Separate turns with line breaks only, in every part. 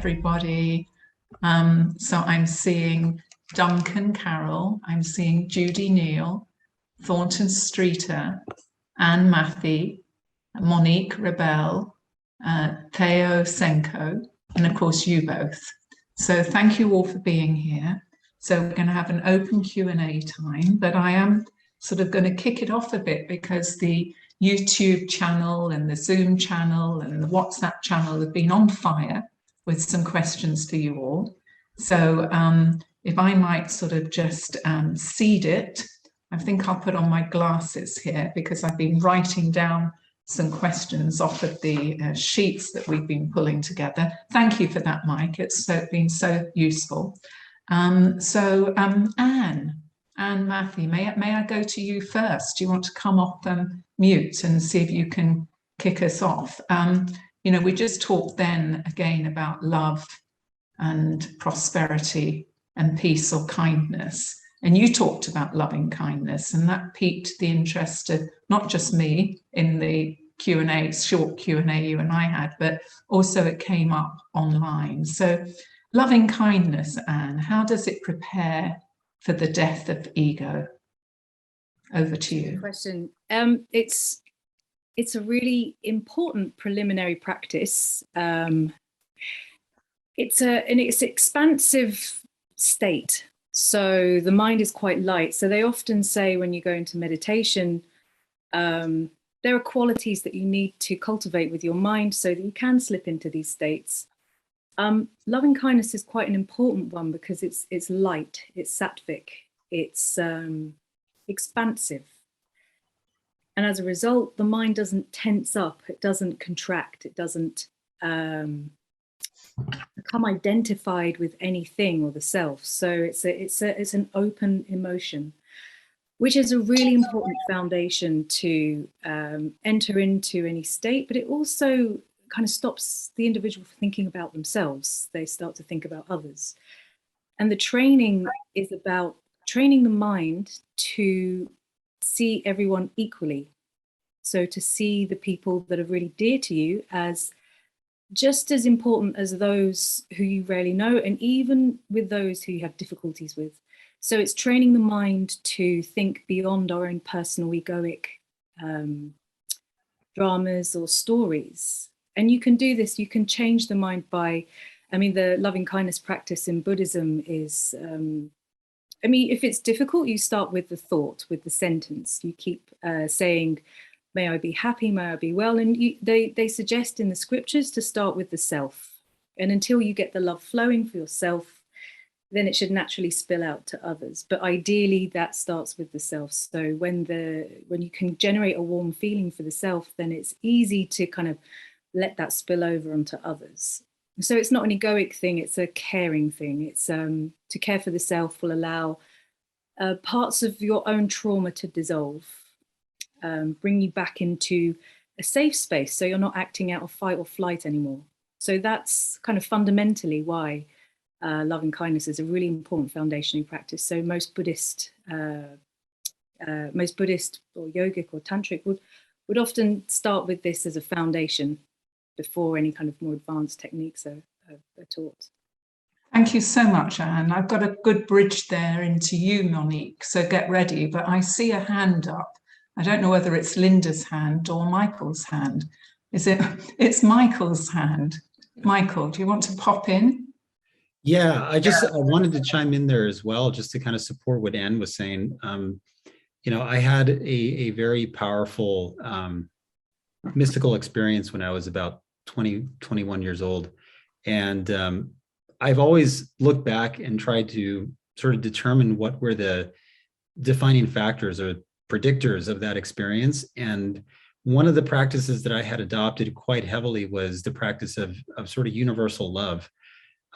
everybody. So I'm seeing Duncan Carroll, I'm seeing Judy Neal, Thornton Streeter, Anne Matthey, Monique Rebel, Theo Senko, and of course you both. So thank you all for being here. So we're going to have an open Q&A time, but I am sort of going to kick it off a bit because the YouTube channel and the Zoom channel and the WhatsApp channel have been on fire with some questions for you all. So if I might sort of just seed it, I think I'll put on my glasses here because I've been writing down some questions off of the sheets that we've been pulling together. Thank you for that, Mike. It's been so useful. Anne Matthey, may I go to you first? Do you want to come off mute and see if you can kick us off? You know, we just talked then again about love and prosperity and peace or kindness. And you talked about loving kindness, and that piqued the interest of not just me in the Q&A, short Q&A you and I had, but also it came up online. So loving kindness, Anne, how does it prepare for the death of ego? Over to you.
Good question. It's a really important preliminary practice. It's an expansive state. So the mind is quite light. So they often say when you go into meditation, there are qualities that you need to cultivate with your mind so that you can slip into these states. Loving kindness is quite an important one because it's light, it's sattvic, it's expansive. And as a result, the mind doesn't tense up, it doesn't contract, it doesn't become identified with anything or the self. So it's an open emotion, which is a really important foundation to enter into any state, but it also kind of stops the individual from thinking about themselves. They start to think about others. And the training is about training the mind to see everyone equally. So to see the people that are really dear to you as just as important as those who you rarely know, and even with those who you have difficulties with. So it's training the mind to think beyond our own personal egoic dramas or stories. And you can do this, you can change the mind by, I mean, the loving kindness practice in Buddhism is, I mean, if it's difficult, you start with the thought, with the sentence. You keep saying, may I be happy, may I be well. And they suggest in the scriptures to start with the self. And until you get the love flowing for yourself, then it should naturally spill out to others. But ideally, that starts with the self. So when you can generate a warm feeling for the self, then it's easy to kind of let that spill over onto others. So it's not an egoic thing, it's a caring thing. It's to care for the self will allow parts of your own trauma to dissolve, bring you back into a safe space so you're not acting out of fight or flight anymore. So that's kind of fundamentally why loving kindness is a really important foundational practice. So most Buddhist or yogic or tantric would often start with this as a foundation before any kind of more advanced techniques are taught.
Thank you so much, Anne. I've got a good bridge there into you, Monique, so get ready. But I see a hand up. I don't know whether it's Linda's hand or Michael's hand. It's Michael's hand. Michael, do you want to pop in?
Yeah, I wanted to chime in there as well, just to kind of support what Anne was saying. You know, I had a very powerful mystical experience when I was about 21 years old. And I've always looked back and tried to sort of determine what were the defining factors or predictors of that experience. And one of the practices that I had adopted quite heavily was the practice of sort of universal love,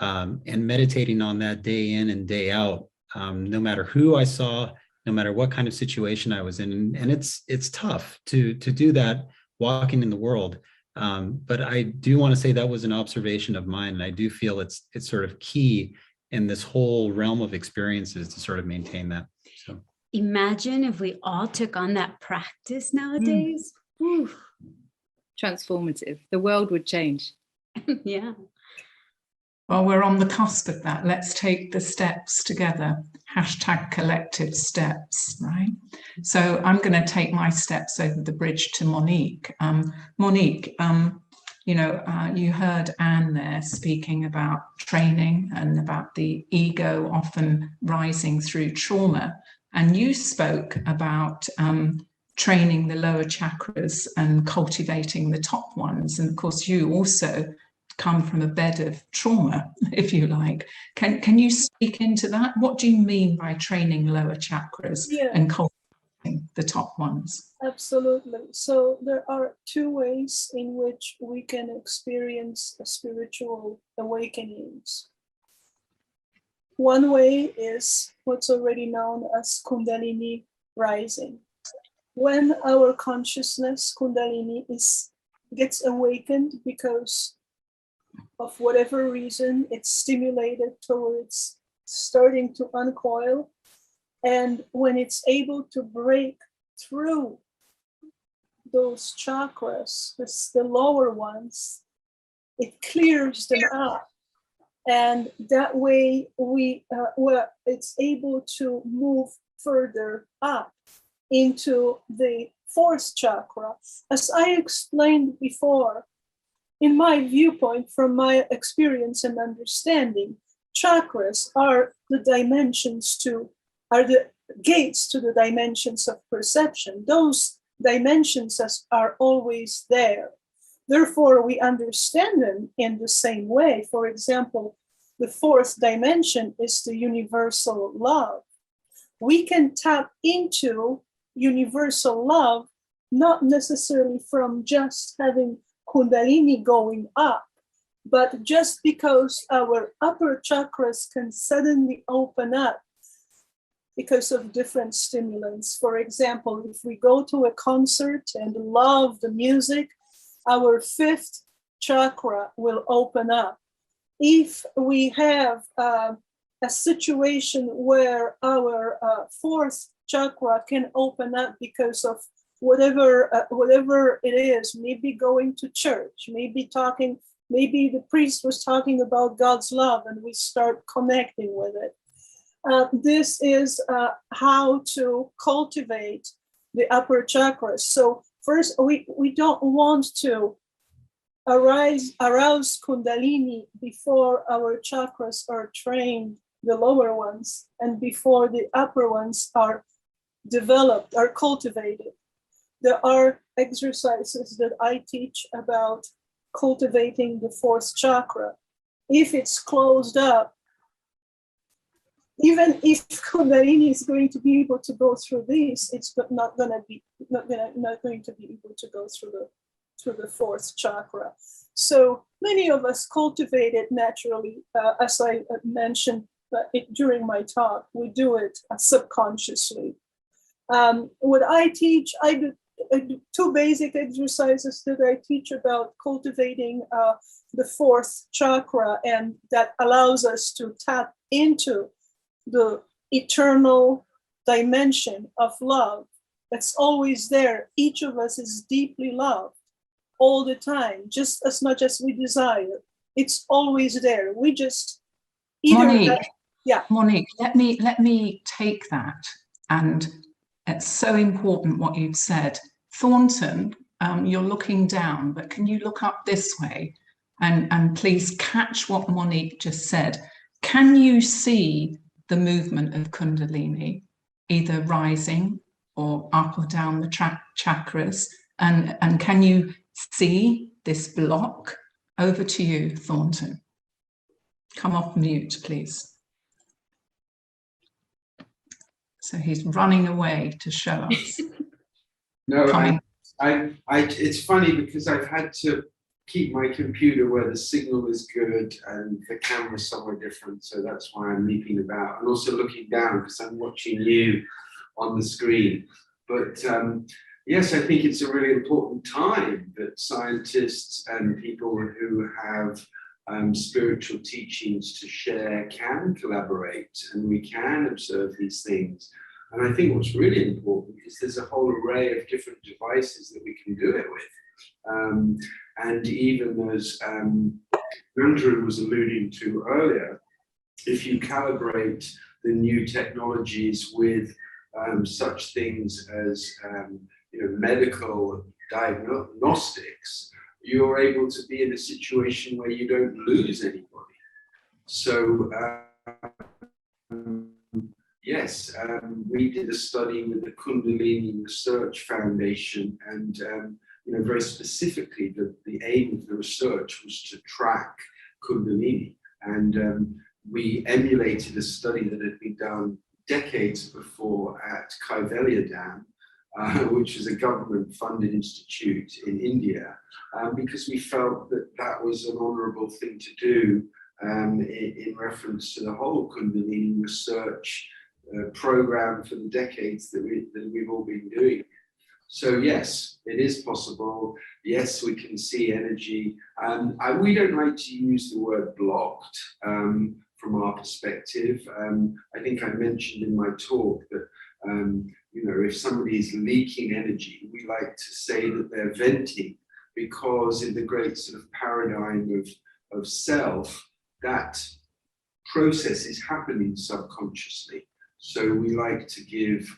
and meditating on that day in and day out, no matter who I saw, no matter what kind of situation I was in. And it's tough to do that walking in the world. But I do want to say that was an observation of mine. And I do feel it's sort of key in this whole realm of experiences to sort of maintain that. So
imagine if we all took on that practice nowadays.
Transformative. The world would change.
Yeah.
Well, we're on the cusp of that. Let's take the steps together. Hashtag collective steps, right? So I'm going to take my steps over the bridge to Monique. Monique, you heard Anne there speaking about training and about the ego often rising through trauma. And you spoke about training the lower chakras and cultivating the top ones. And of course, you also come from a bed of trauma, if you like. Can you speak into that? What do you mean by training lower chakras and cultivating the top ones?
Absolutely. So there are two ways in which we can experience spiritual awakenings. One way is what's already known as Kundalini rising. When our consciousness, Kundalini, gets awakened because of whatever reason, it's stimulated towards starting to uncoil. And when it's able to break through those chakras, the lower ones, it clears them up. And that way it's able to move further up into the fourth chakra. As I explained before, in my viewpoint, from my experience and understanding, chakras are the gates to the dimensions of perception. Those dimensions are always there. Therefore, we understand them in the same way. For example, the fourth dimension is the universal love. We can tap into universal love, not necessarily from just having Kundalini going up, but just because our upper chakras can suddenly open up because of different stimulants. For example, if we go to a concert and love the music, our fifth chakra will open up. If we have a situation where our fourth chakra can open up because of whatever it is, maybe going to church, maybe the priest was talking about God's love and we start connecting with it. This is how to cultivate the upper chakras. So first, we don't want to arouse Kundalini before our chakras are trained, the lower ones, and before the upper ones are developed, are cultivated. There are exercises that I teach about cultivating the fourth chakra. If it's closed up, even if Kundalini is going to be able to go through this, it's not going to be able to go through the fourth chakra. So many of us cultivate it naturally, as I mentioned during my talk. We do it subconsciously. What I teach, I do two basic exercises that I teach about cultivating the fourth chakra, and that allows us to tap into the eternal dimension of love that's always there. Each of us is deeply loved all the time, just as much as we desire. It's always there. We just
Monique, let me take that, and it's so important what you've said. Thornton, you're looking down, but can you look up this way and please catch what Monique just said? Can you see the movement of Kundalini, either rising or up or down the chakras? And can you see this block? Over to you, Thornton. Come off mute, please. So he's running away to show us.
No, it's funny because I've had to keep my computer where the signal is good and the camera's somewhere different. So that's why I'm leaping about and also looking down because I'm watching you on the screen. But yes, I think it's a really important time that scientists and people who have spiritual teachings to share can collaborate, and we can observe these things. And I think what's really important is there's a whole array of different devices that we can do it with. And even those Andrew was alluding to earlier, if you calibrate the new technologies with such things as medical diagnostics, you're able to be in a situation where you don't lose anybody. So yes, we did a study with the Kundalini Research Foundation, and very specifically, the aim of the research was to track Kundalini, and we emulated a study that had been done decades before at Kaivalya Dam, which is a government-funded institute in India, because we felt that that was an honourable thing to do in reference to the whole Kundalini research program for the decades that we've all been doing. So yes, it is possible. Yes, we can see energy. We don't like to use the word blocked from our perspective. I think I mentioned in my talk that if somebody is leaking energy, we like to say that they're venting, because in the great sort of paradigm of self, that process is happening subconsciously. So we like to give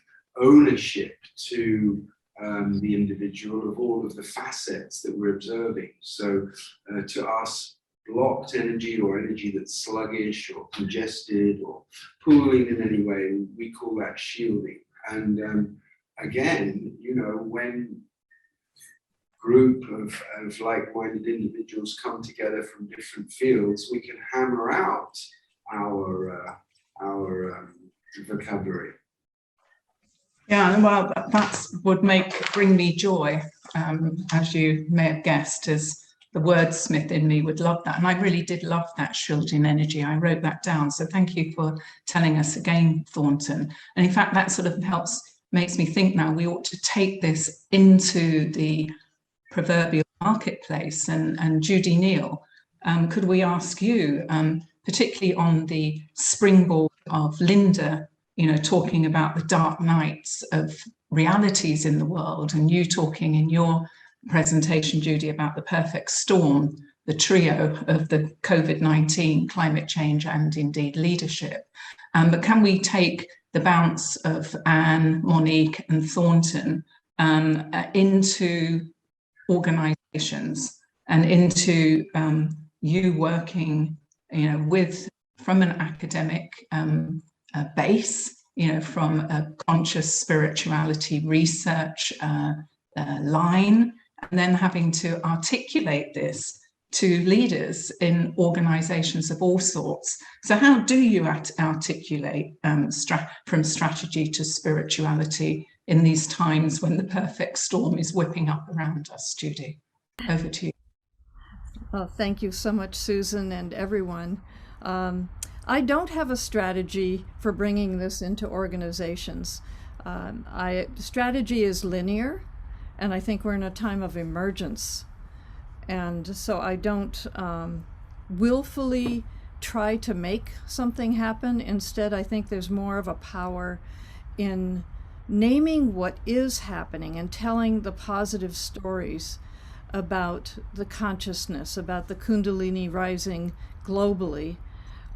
ownership to the individual of all of the facets that we're observing. So to us, blocked energy or energy that's sluggish or congested or pooling in any way, we call that shielding. And again, when group of like-minded individuals come together from different fields, we can hammer out our vocabulary.
Yeah, well, that would bring me joy, as you may have guessed, as the wordsmith in me would love that. And I really did love that shielding energy. I wrote that down. So thank you for telling us again, Thornton. And in fact, that sort of makes me think now we ought to take this into the proverbial marketplace. And Judy Neal, could we ask you, particularly on the springboard of Linda, talking about the dark nights of realities in the world, and you talking in your presentation, Judy, about the perfect storm, the trio of the COVID-19, climate change, and indeed leadership. But can we take the bounce of Anne, Monique, and Thornton into organizations and into you working, from an academic base, from a conscious spirituality research line, and then having to articulate this to leaders in organizations of all sorts. So how do you articulate from strategy to spirituality in these times when the perfect storm is whipping up around us? Judy, over to you.
Well, thank you so much, Susan, and everyone. I don't have a strategy for bringing this into organizations. Strategy is linear, and I think we're in a time of emergence. And so I don't willfully try to make something happen. Instead, I think there's more of a power in naming what is happening and telling the positive stories about the consciousness, about the Kundalini rising globally,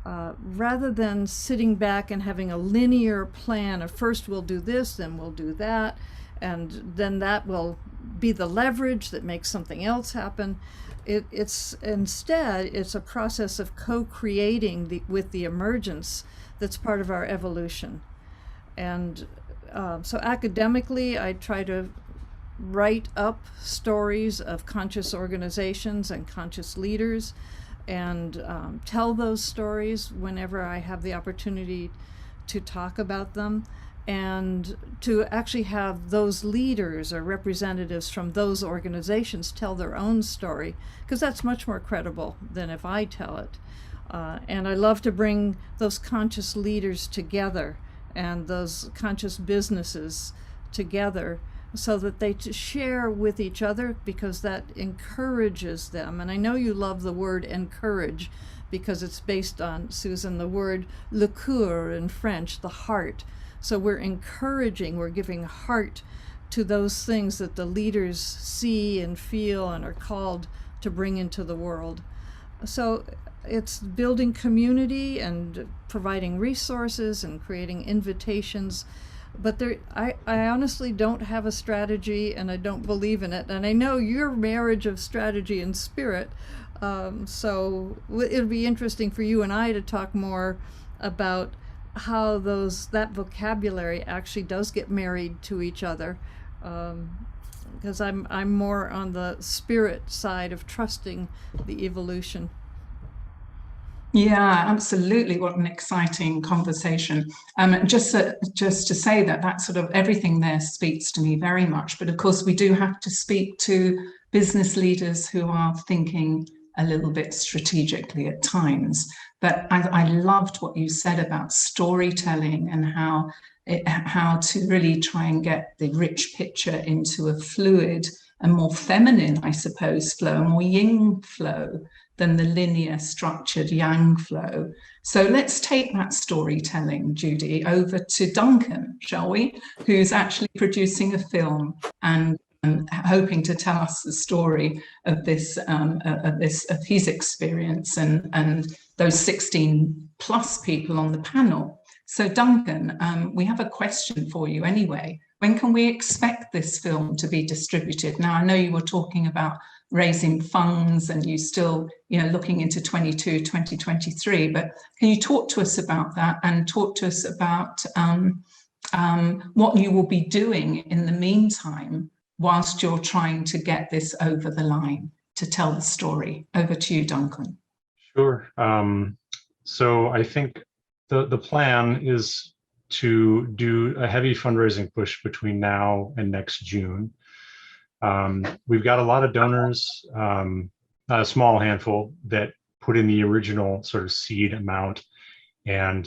rather than sitting back and having a linear plan of first we'll do this, then we'll do that, and then that will be the leverage that makes something else happen. It's a process of co-creating with the emergence that's part of our evolution. And so academically, I try to write up stories of conscious organizations and conscious leaders, and tell those stories whenever I have the opportunity to talk about them, and to actually have those leaders or representatives from those organizations tell their own story, because that's much more credible than if I tell it. And I love to bring those conscious leaders together and those conscious businesses together so that they share with each other, because that encourages them. And I know you love the word encourage because it's based on, Susan, the word le cœur in French, the heart. So we're encouraging, we're giving heart to those things that the leaders see and feel and are called to bring into the world. So it's building community and providing resources and creating invitations. But I honestly don't have a strategy, and I don't believe in it. And I know your marriage of strategy and spirit. So it'll be interesting for you and I to talk more about how that vocabulary actually does get married to each other. Because I'm more on the spirit side of trusting the evolution.
Yeah, absolutely. What an exciting conversation. Just to say that sort of everything there speaks to me very much. But of course, we do have to speak to business leaders who are thinking a little bit strategically at times. But I loved what you said about storytelling and how to really try and get the rich picture into a fluid and more feminine, I suppose, flow, a more yin flow than the linear structured yang flow. So let's take that storytelling, Judy, over to Duncan, shall we? Who's actually producing a film and hoping to tell us the story of of his experience and those 16 plus people on the panel. So Duncan, we have a question for you anyway. When can we expect this film to be distributed? Now, I know you were talking about raising funds and you still, looking into 2023, but can you talk to us about that and talk to us about what you will be doing in the meantime whilst you're trying to get this over the line to tell the story? Over to you, Duncan.
Sure. So I think the plan is to do a heavy fundraising push between now and next June. We've got a lot of donors, a small handful that put in the original sort of seed amount, and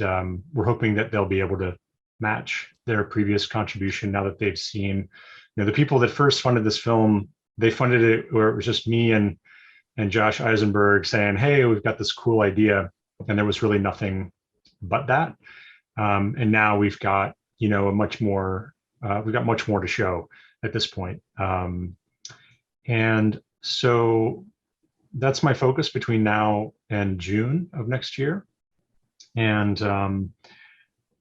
we're hoping that they'll be able to match their previous contribution now that they've seen, the people that first funded this film, they funded it where it was just me and Josh Eisenberg saying, hey, we've got this cool idea, and there was really nothing but that. And now we've got, we've got much more to show at this point. And so that's my focus between now and June of next year. And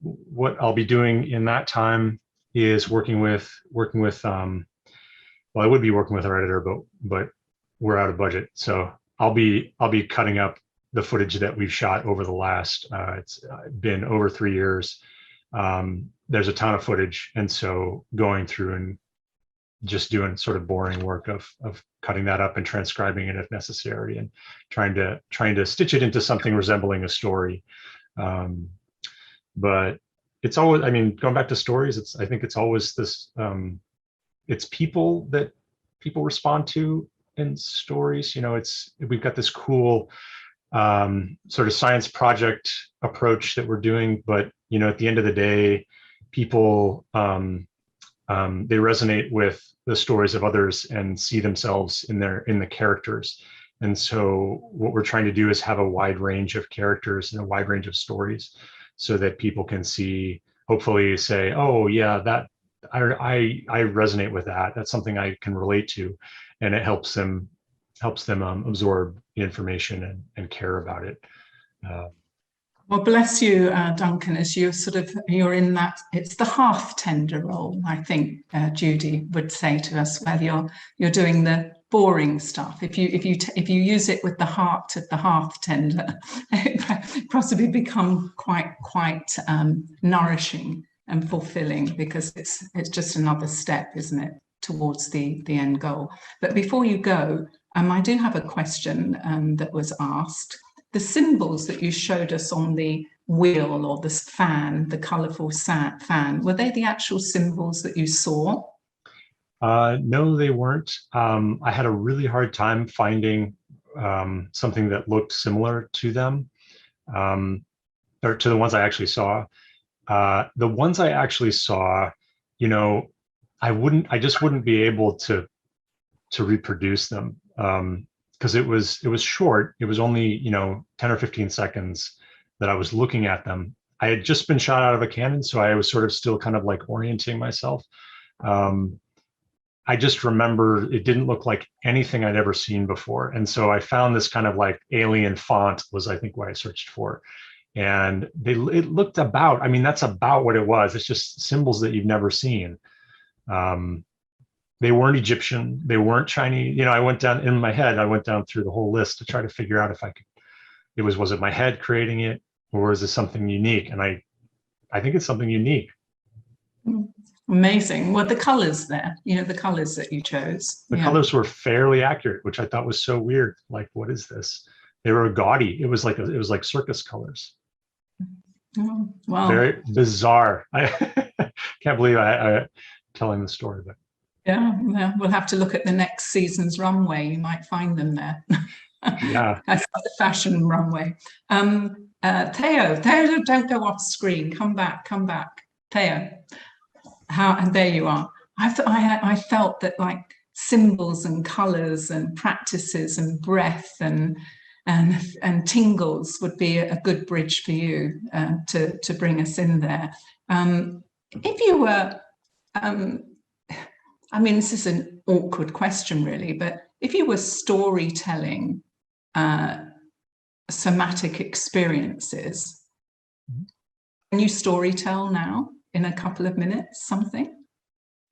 what I'll be doing in that time is working with well, I would be working with our editor, but we're out of budget. So I'll be cutting up the footage that we've shot over the last, it's been over 3 years. There's a ton of footage. And so going through and just doing sort of boring work of cutting that up and transcribing it if necessary, and trying to stitch it into something resembling a story. But it's always, going back to stories, I think it's always this, it's people that people respond to in stories. We've got this cool sort of science project approach that we're doing, but at the end of the day, people they resonate with the stories of others and see themselves in the characters. And so what we're trying to do is have a wide range of characters and a wide range of stories, so that people can see, hopefully say, oh yeah, that I resonate with that. That's something I can relate to, and it helps them absorb the information and care about it.
Well, bless you, Duncan, as you're in that, it's the half tender role, I think Judy would say to us, where you're doing the boring stuff. If you use it with the heart of the half tender, it possibly become quite nourishing and fulfilling, because it's just another step, isn't it, towards the end goal. But before you go, I do have a question that was asked. The symbols that you showed us on the wheel, or this fan, the colourful fan, were they the actual symbols that you saw?
No, they weren't. I had a really hard time finding something that looked similar to them, or to the ones I actually saw. The ones I actually saw, I just wouldn't be able to reproduce them. Because it was short. It was only 10 or 15 seconds that I was looking at them. I had just been shot out of a cannon, so I was sort of still kind of like orienting myself. I just remember it didn't look like anything I'd ever seen before. And so I found this kind of like alien font was, I think, what I searched for. And it looked about, I mean, that's about what it was. It's just symbols that you've never seen. They weren't Egyptian. They weren't Chinese. You know, I went down in my head, I went down through the whole list to try to figure out if I could, was it my head creating it, or is this something unique? And I think it's something unique.
Amazing. Well, the colors there, you know, the colors that you chose.
The colors were fairly accurate, which I thought was so weird. Like, what is this? They were gaudy. It was like circus colors.
Oh, wow.
Very bizarre. I can't believe I telling the story, but
yeah, we'll have to look at the next season's runway. You might find them there.
Yeah.
That's the fashion runway. Theo, don't go off screen. Come back. Theo, and there you are. I felt that like symbols and colors and practices and breath and tingles would be a good bridge for you to bring us in there. If you were, I mean, this is an awkward question really, but if you were storytelling somatic experiences, can you storytell now in a couple of minutes something?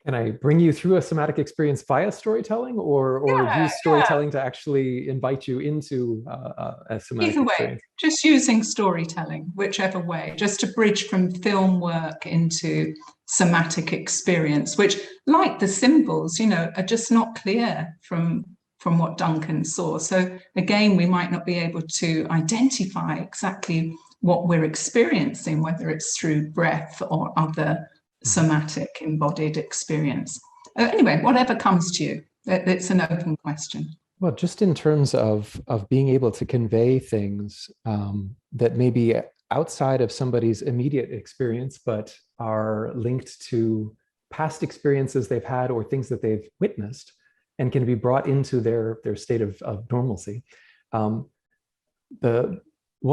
Can I bring you through a somatic experience via storytelling, or use storytelling to actually invite you into a somatic
Either way,
experience?
just using storytelling, whichever way, just to bridge from film work into somatic experience, which, like the symbols, you know, are just not clear from what Duncan saw. So again, we might not be able to identify exactly what we're experiencing, whether it's through breath or other somatic embodied experience. Anyway, whatever comes to you, it's an open question.
Well, just in terms of being able to convey things that may be outside of somebody's immediate experience, but are linked to past experiences they've had or things that they've witnessed and can be brought into their state of normalcy. One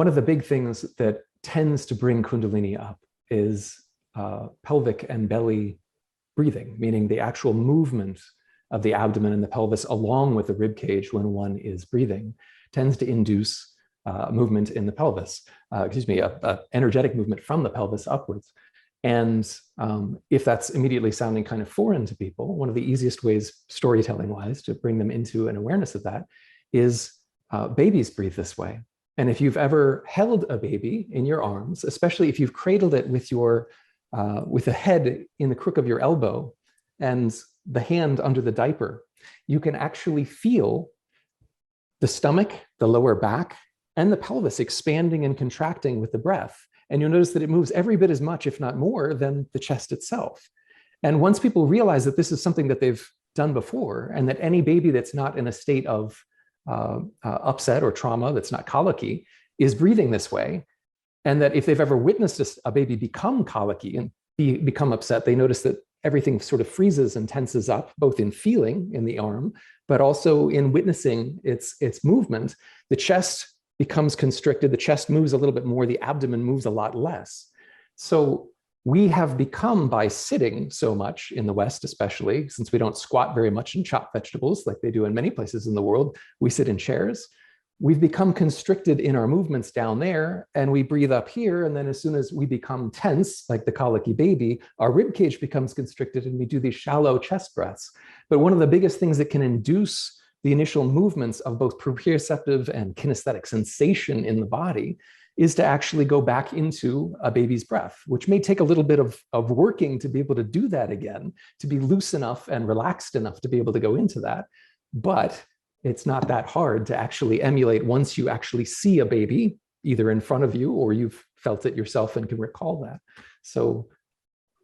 of the big things that tends to bring Kundalini up is pelvic and belly breathing, meaning the actual movement of the abdomen and the pelvis along with the rib cage when one is breathing tends to induce movement in the pelvis, a energetic movement from the pelvis upwards. And if that's immediately sounding kind of foreign to people, one of the easiest ways, storytelling wise, to bring them into an awareness of that is babies breathe this way. And if you've ever held a baby in your arms, especially if you've cradled it with the head in the crook of your elbow and the hand under the diaper, you can actually feel the stomach, the lower back, and the pelvis expanding and contracting with the breath. And you'll notice that it moves every bit as much, if not more, than the chest itself. And once people realize that this is something that they've done before, and that any baby that's not in a state of upset or trauma, that's not colicky, is breathing this way, and that if they've ever witnessed a baby become colicky and become upset, they notice that everything sort of freezes and tenses up, both in feeling in the arm, but also in witnessing its movement. The chest becomes constricted, the chest moves a little bit more, the abdomen moves a lot less. So we have become, by sitting so much in the West, especially since we don't squat very much and chop vegetables like they do in many places in the world, we sit in chairs. We've become constricted in our movements down there, and we breathe up here. And then as soon as we become tense, like the colicky baby, our rib cage becomes constricted and we do these shallow chest breaths. But one of the biggest things that can induce the initial movements of both proprioceptive and kinesthetic sensation in the body is to actually go back into a baby's breath, which may take a little bit of working to be able to do that again, to be loose enough and relaxed enough to be able to go into that. But it's not that hard to actually emulate once you actually see a baby either in front of you or you've felt it yourself and can recall that. So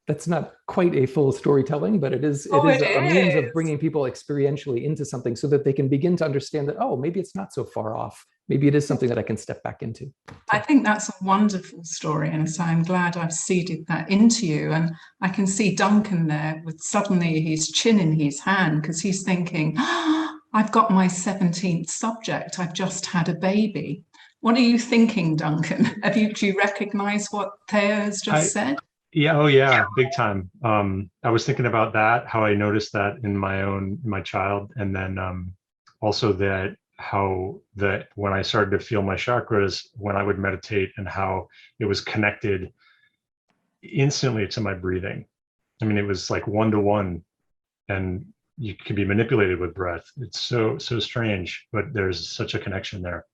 that's not quite a full storytelling, but it is a means of bringing people experientially into something so that they can begin to understand that, oh, maybe it's not so far off. Maybe it is something that I can step back into.
I think that's a wonderful story. And so I'm glad I've seeded that into you. And I can see Duncan there with suddenly his chin in his hand because he's thinking, oh, I've got my 17th subject. I've just had a baby. What are you thinking, Duncan? Do you recognize what Theo has just said?
Yeah, oh yeah, big time. I was thinking about that, how I noticed that in my child, and then also that how that when I started to feel my chakras when I would meditate, and how it was connected instantly to my breathing. I mean, it was like one to one, and you can be manipulated with breath. It's so strange, but there's such a connection there.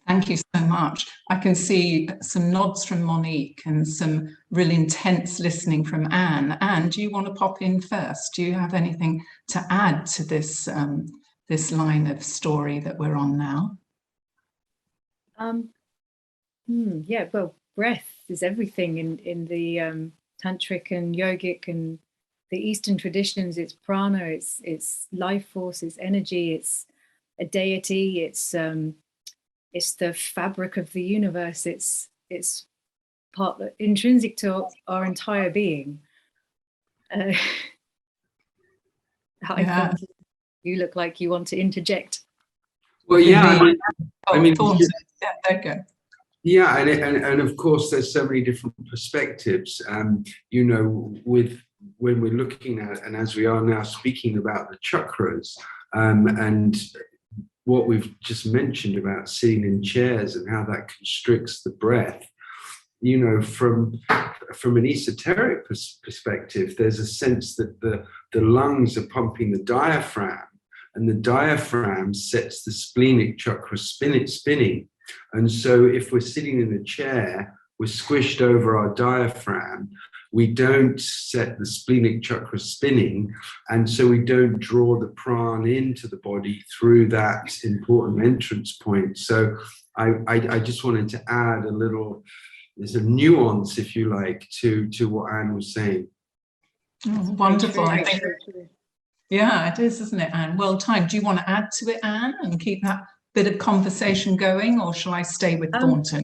Thank you so much. I can see some nods from Monique and some really intense listening from Anne. Anne, do you want to pop in first? Do you have anything to add to this this line of story that we're on now?
Yeah, well, breath is everything in the tantric and yogic and the Eastern traditions. It's prana, it's life force, it's energy, it's a deity, it's the fabric of the universe. It's part intrinsic to our entire being. I think you look like you want to interject.
Well, yeah, I mean,
yeah, there you go.
Yeah, and of course, there's so many different perspectives. You know, with when we're looking at, and as we are now speaking about the chakras, and what we've just mentioned about sitting in chairs and how that constricts the breath, you know, from an esoteric perspective, there's a sense that the lungs are pumping the diaphragm, and the diaphragm sets the splenic chakra spinning. And so if we're sitting in a chair, we're squished over our diaphragm, we don't set the splenic chakra spinning, and so we don't draw the prana into the body through that important entrance point. So I just wanted to add a little, there's a nuance, if you like, to what Anne was saying.
Oh, wonderful. I think, yeah, it is, isn't it, Anne? Well timed. Do you want to add to it, Anne, and keep that bit of conversation going, or shall I stay with Thornton?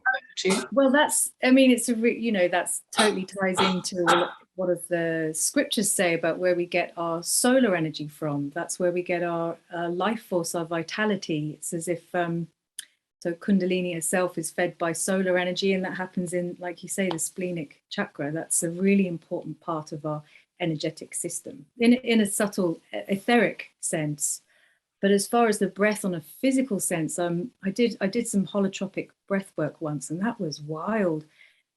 Well, that's, I mean, it's you know, that's totally ties into what does the scriptures say about where we get our solar energy from. That's where we get our life force, our vitality. It's as if so Kundalini herself is fed by solar energy, and that happens in, like you say, the splenic chakra. That's a really important part of our energetic system in a subtle etheric sense. But as far as the breath on a physical sense, I did some holotropic breath work once, and that was wild.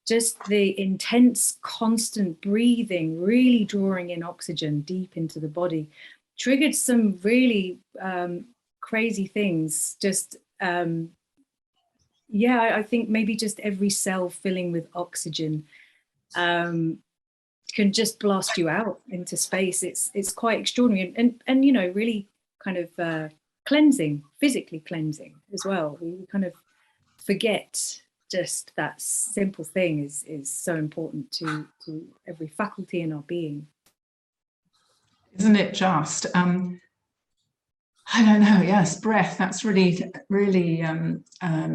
Just the intense, constant breathing, really drawing in oxygen deep into the body, triggered some really crazy things. Just, yeah, I think maybe just every cell filling with oxygen can just blast you out into space. It's quite extraordinary, and you know, really kind of cleansing, physically cleansing as well. We kind of forget just that simple thing is so important to every faculty in our being.
Isn't it just? I don't know, yes, breath, that's really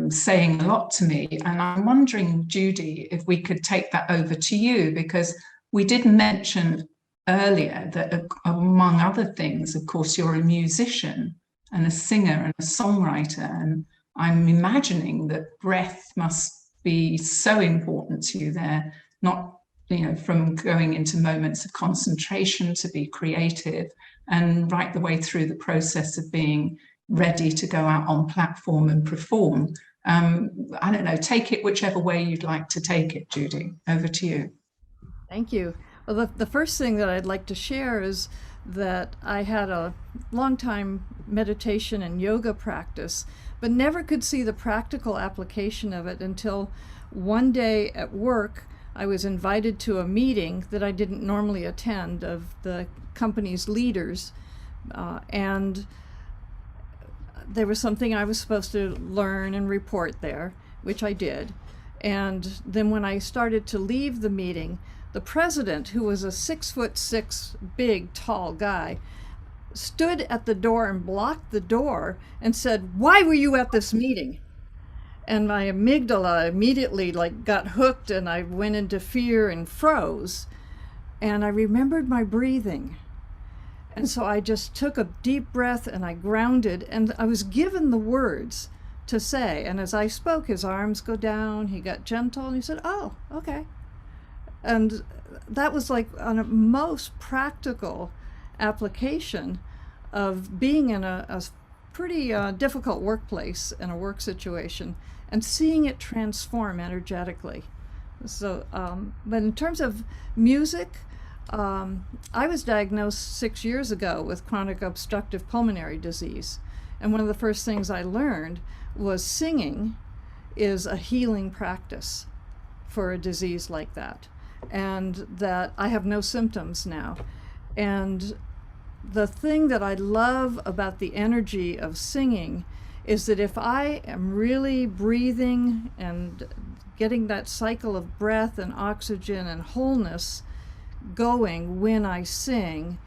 saying a lot to me. And I'm wondering, Judy, if we could take that over to you, because we did mention earlier that among other things, of course, you're a musician and a singer and a songwriter, and I'm imagining that breath must be so important to you there, not, you know, from going into moments of concentration to be creative, and right the way through the process of being ready to go out on platform and perform. I don't know, take it whichever way you'd like to take it, Judy. Over to you.
Thank you. Well, the first thing that I'd like to share is that I had a long time meditation and yoga practice, but never could see the practical application of it until one day at work, I was invited to a meeting that I didn't normally attend of the company's leaders, and there was something I was supposed to learn and report there, which I did. And then when I started to leave the meeting, the president, who was a 6'6" big, tall guy, stood at the door and blocked the door and said, "Why were you at this meeting?" And my amygdala immediately got hooked, and I went into fear and froze. And I remembered my breathing. And so I just took a deep breath and I grounded, and I was given the words to say. And as I spoke, his arms go down, he got gentle, and he said, "Oh, okay." And that was like on a most practical application of being in a pretty difficult workplace, in a work situation, and seeing it transform energetically. So, but in terms of music, I was diagnosed 6 years ago with chronic obstructive pulmonary disease. And one of the first things I learned was singing is a healing practice for a disease like that. And that I have no symptoms now. And the thing that I love about the energy of singing is that if I am really breathing and getting that cycle of breath and oxygen and wholeness going when I sing,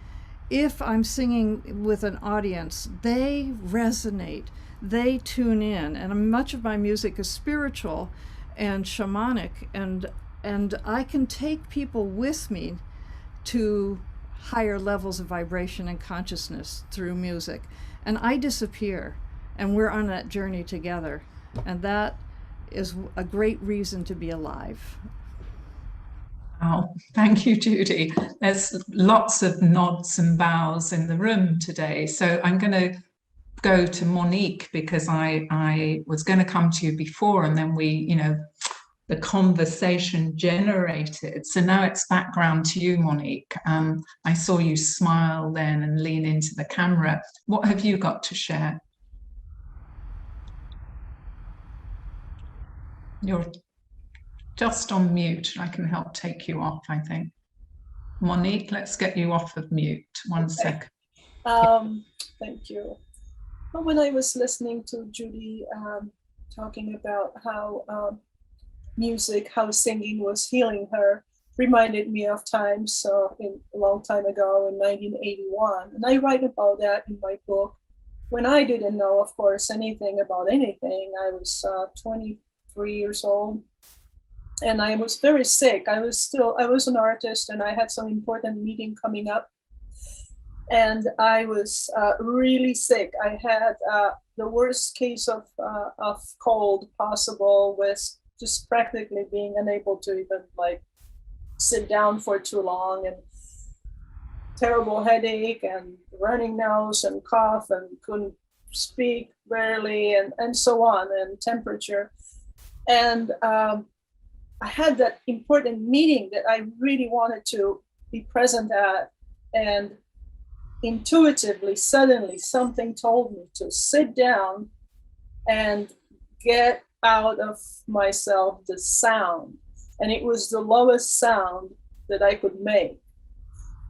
if I'm singing with an audience, they resonate, they tune in. And much of my music is spiritual and shamanic, and I can take people with me to higher levels of vibration and consciousness through music. And I disappear, and we're on that journey together. And that is a great reason to be alive.
Wow, thank you, Judy. There's lots of nods and bows in the room today. So I'm going to go to Monique, because I was going to come to you before, and then the conversation generated. So now it's background to you, Monique. I saw you smile then and lean into the camera. What have you got to share? You're just on mute. I can help take you off, I think. Monique, let's get you off of mute. One second.
Thank you. Well, when I was listening to Judy talking about how music, how singing was healing her, reminded me of times a long time ago in 1981. And I write about that in my book. When I didn't know, of course, anything about anything, I was 23 years old. And I was very sick. I was an artist, and I had some important meeting coming up. And I was really sick. I had the worst case of cold possible, with just practically being unable to even sit down for too long, and terrible headache and running nose and cough, and couldn't speak barely, and so on, and temperature. And I had that important meeting that I really wanted to be present at, and intuitively, suddenly, something told me to sit down and get out of myself the sound. And it was the lowest sound that I could make,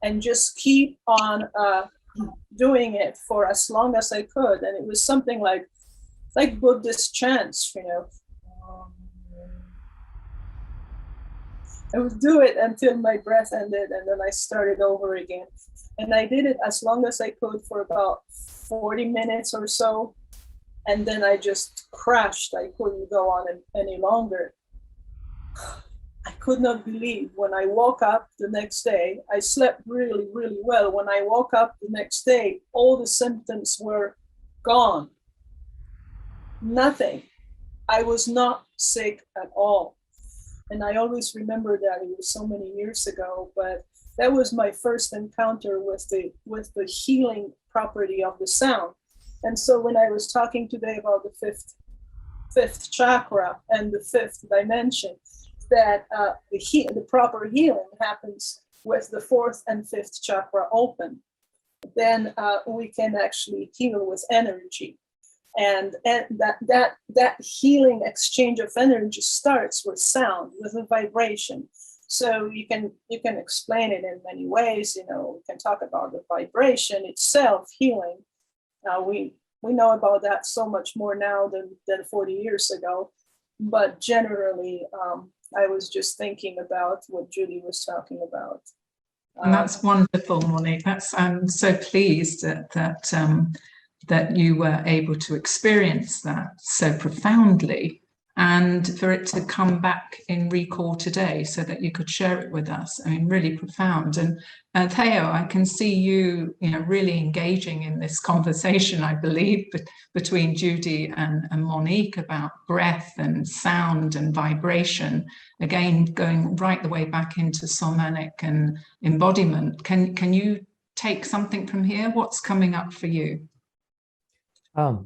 and just keep on doing it for as long as I could. And it was something like Buddhist chants, I would do it until my breath ended, and then I started over again. And I did it as long as I could for about 40 minutes or so. And then I just crashed. I couldn't go on any longer. I could not believe when I woke up the next day. I slept really, really well. When I woke up the next day, all the symptoms were gone. Nothing. I was not sick at all. And I always remember that. It was so many years ago, but that was my first encounter with the healing property of the sound. And so when I was talking today about the fifth chakra and the fifth dimension, that the proper healing happens with the fourth and fifth chakra open, then we can actually heal with energy. And that healing exchange of energy starts with sound, with a vibration. So you can explain it in many ways. We can talk about the vibration itself healing. We know about that so much more now than 40 years ago. But generally, I was just thinking about what Judy was talking about.
And that's wonderful, Monique. I'm so pleased that you were able to experience that so profoundly. and for it to come back in recall today so that you could share it with us. I mean, really profound. And Theo, I can see you, really engaging in this conversation, I believe, between Judy and Monique about breath and sound and vibration, again, going right the way back into somatic and embodiment. Can you take something from here? What's coming up for you?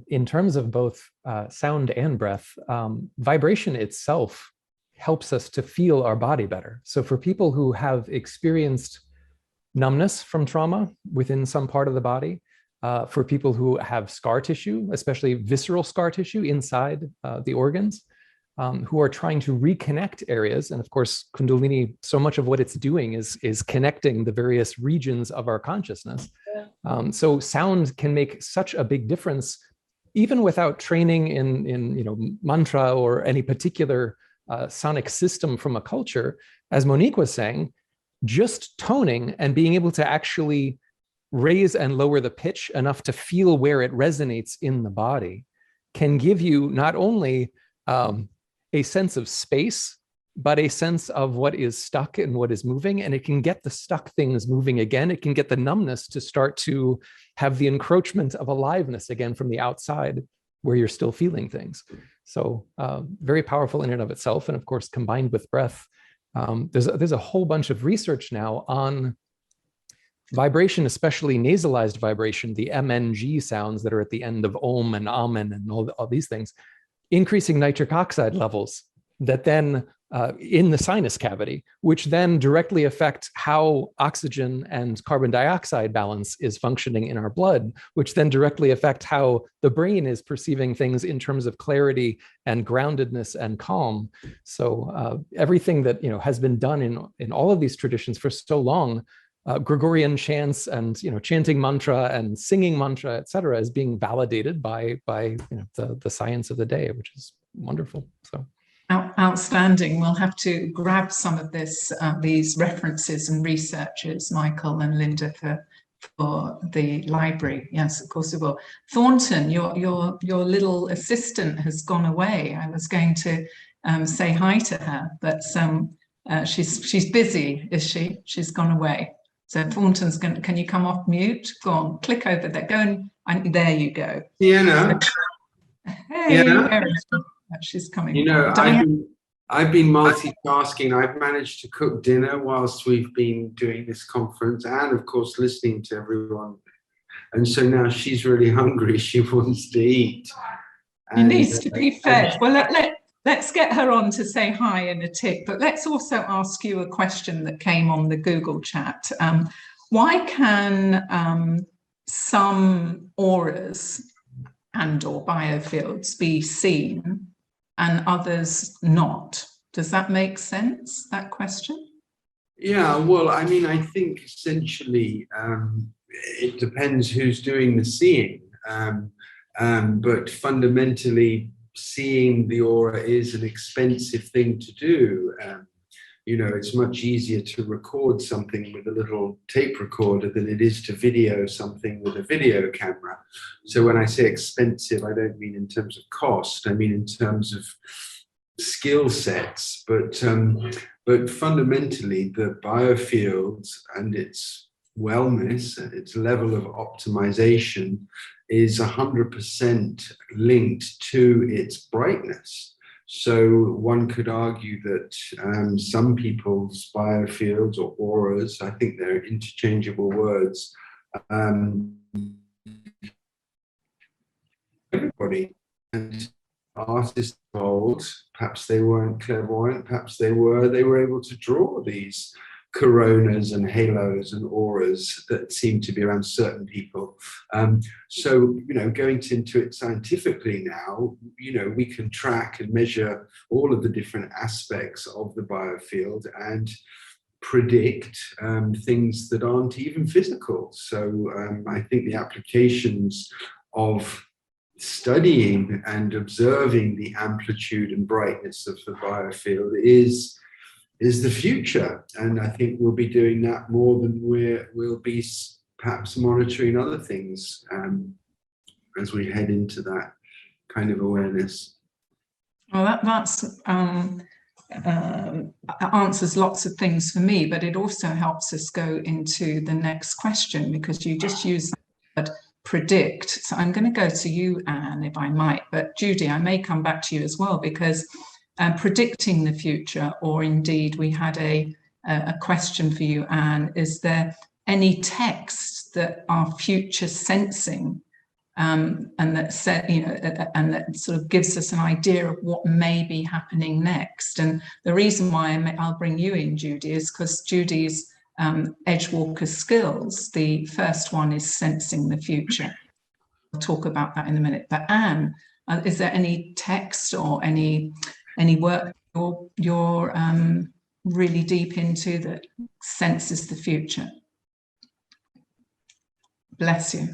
In terms of both sound and breath, vibration itself helps us to feel our body better. So for people who have experienced numbness from trauma within some part of the body, for people who have scar tissue, especially visceral scar tissue inside the organs, who are trying to reconnect areas. And of course, Kundalini, so much of what it's doing is connecting the various regions of our consciousness. So sound can make such a big difference, even without training in mantra or any particular sonic system from a culture. As Monique was saying, just toning and being able to actually raise and lower the pitch enough to feel where it resonates in the body can give you not only a sense of space, but a sense of what is stuck and what is moving. And it can get the stuck things moving again. It can get the numbness to start to have the encroachment of aliveness again from the outside where you're still feeling things. So very powerful in and of itself. And of course, combined with breath, there's a whole bunch of research now on vibration, especially nasalized vibration, the MNG sounds that are at the end of Om and Amen and all these things, increasing nitric oxide levels that then in the sinus cavity, which then directly affect how oxygen and carbon dioxide balance is functioning in our blood, which then directly affect how the brain is perceiving things in terms of clarity and groundedness and calm. So everything that has been done in all of these traditions for so long, Gregorian chants and chanting mantra and singing mantra, etc., is being validated by the science of the day, which is wonderful. So
outstanding. We'll have to grab some of these references and researches, Michael and Linda, for the library. Yes, of course it will. Thornton, your little assistant has gone away. I was going to say hi to her, but she's busy, is she? She's gone away. So Thornton's going. Can you come off mute? Go on, click over there. Go and there you go.
Sienna.
Hey, there she's coming.
I've been multitasking. I've managed to cook dinner whilst we've been doing this conference, and of course listening to everyone. And so now she's really hungry. She wants to eat.
She needs to be fed. Well, let's get her on to say hi in a tick, but let's also ask you a question that came on the Google chat. Why can some auras and or biofields be seen and others not? Does that make sense, that question?
Yeah, well, I mean, I think essentially it depends who's doing the seeing, but fundamentally, seeing the aura is an expensive thing to do. It's much easier to record something with a little tape recorder than it is to video something with a video camera. So when I say expensive, I don't mean in terms of cost, I mean in terms of skill sets. But fundamentally, the biofields and its wellness, its level of optimization is 100% linked to its brightness. So one could argue that some people's biofields or auras, I think they're interchangeable words, everybody, and artists told, perhaps they weren't clairvoyant, perhaps they were able to draw these coronas and halos and auras that seem to be around certain people. So, going into it scientifically now, we can track and measure all of the different aspects of the biofield and predict things that aren't even physical. So I think the applications of studying and observing the amplitude and brightness of the biofield is the future, and I think we'll be doing that more than we'll be perhaps monitoring other things as we head into that kind of awareness.
Well, that's answers lots of things for me, but it also helps us go into the next question, because you just used the word predict. So I'm going to go to you, Anne, if I might, but Judy, I may come back to you as well, because predicting the future, or indeed we had a question for you, Anne, is there any texts that are future sensing, and that said, you know, and that sort of gives us an idea of what may be happening next? And the reason why I'll bring you in, Judy, is because Judy's Edgewalker skills, the first one is sensing the future. We'll talk about that in a minute. But Anne, is there any text or any work you're really deep into that senses the future? Bless you.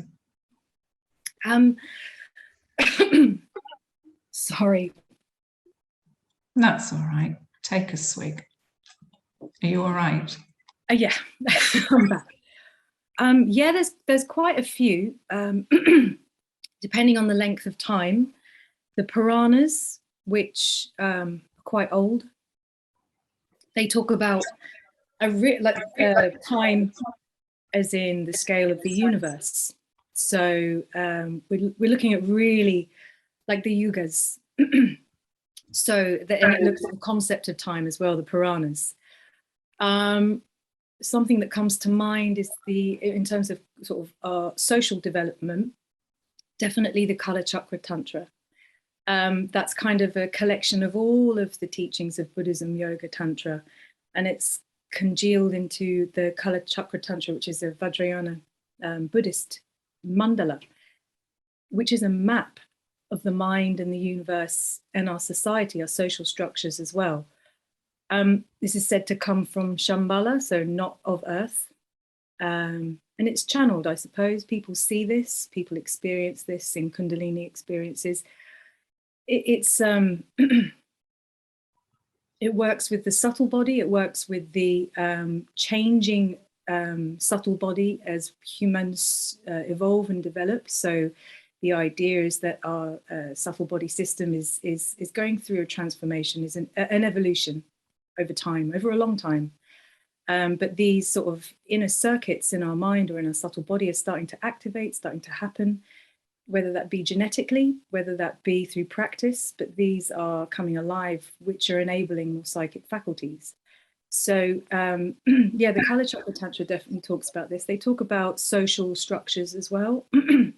Sorry.
That's all right. Take a swig. Are you all right?
Yeah, I'm back. Yeah, there's quite a few, depending on the length of time. The Puranas, which are quite old, they talk about time as in the scale of the universe. So we're looking at really like the yugas. So and it looks at the concept of time as well, the Puranas. Something that comes to mind is in terms of sort of social development, definitely the Kala Chakra Tantra. That's kind of a collection of all of the teachings of Buddhism, yoga, Tantra, and it's congealed into the Kala Chakra Tantra, which is a Vajrayana Buddhist mandala, which is a map of the mind and the universe and our society, our social structures as well. This is said to come from Shambhala, so not of earth. And it's channeled, I suppose. People see this, people experience this in Kundalini experiences. It's it works with the subtle body, it works with the changing subtle body as humans evolve and develop. So the idea is that our subtle body system is going through a transformation, is an evolution over time, over a long time. But these sort of inner circuits in our mind or in our subtle body are starting to activate, starting to happen, whether that be genetically, whether that be through practice, but these are coming alive, which are enabling more psychic faculties. So yeah, the Kala Chakra Tantra definitely talks about this. They talk about social structures as well. I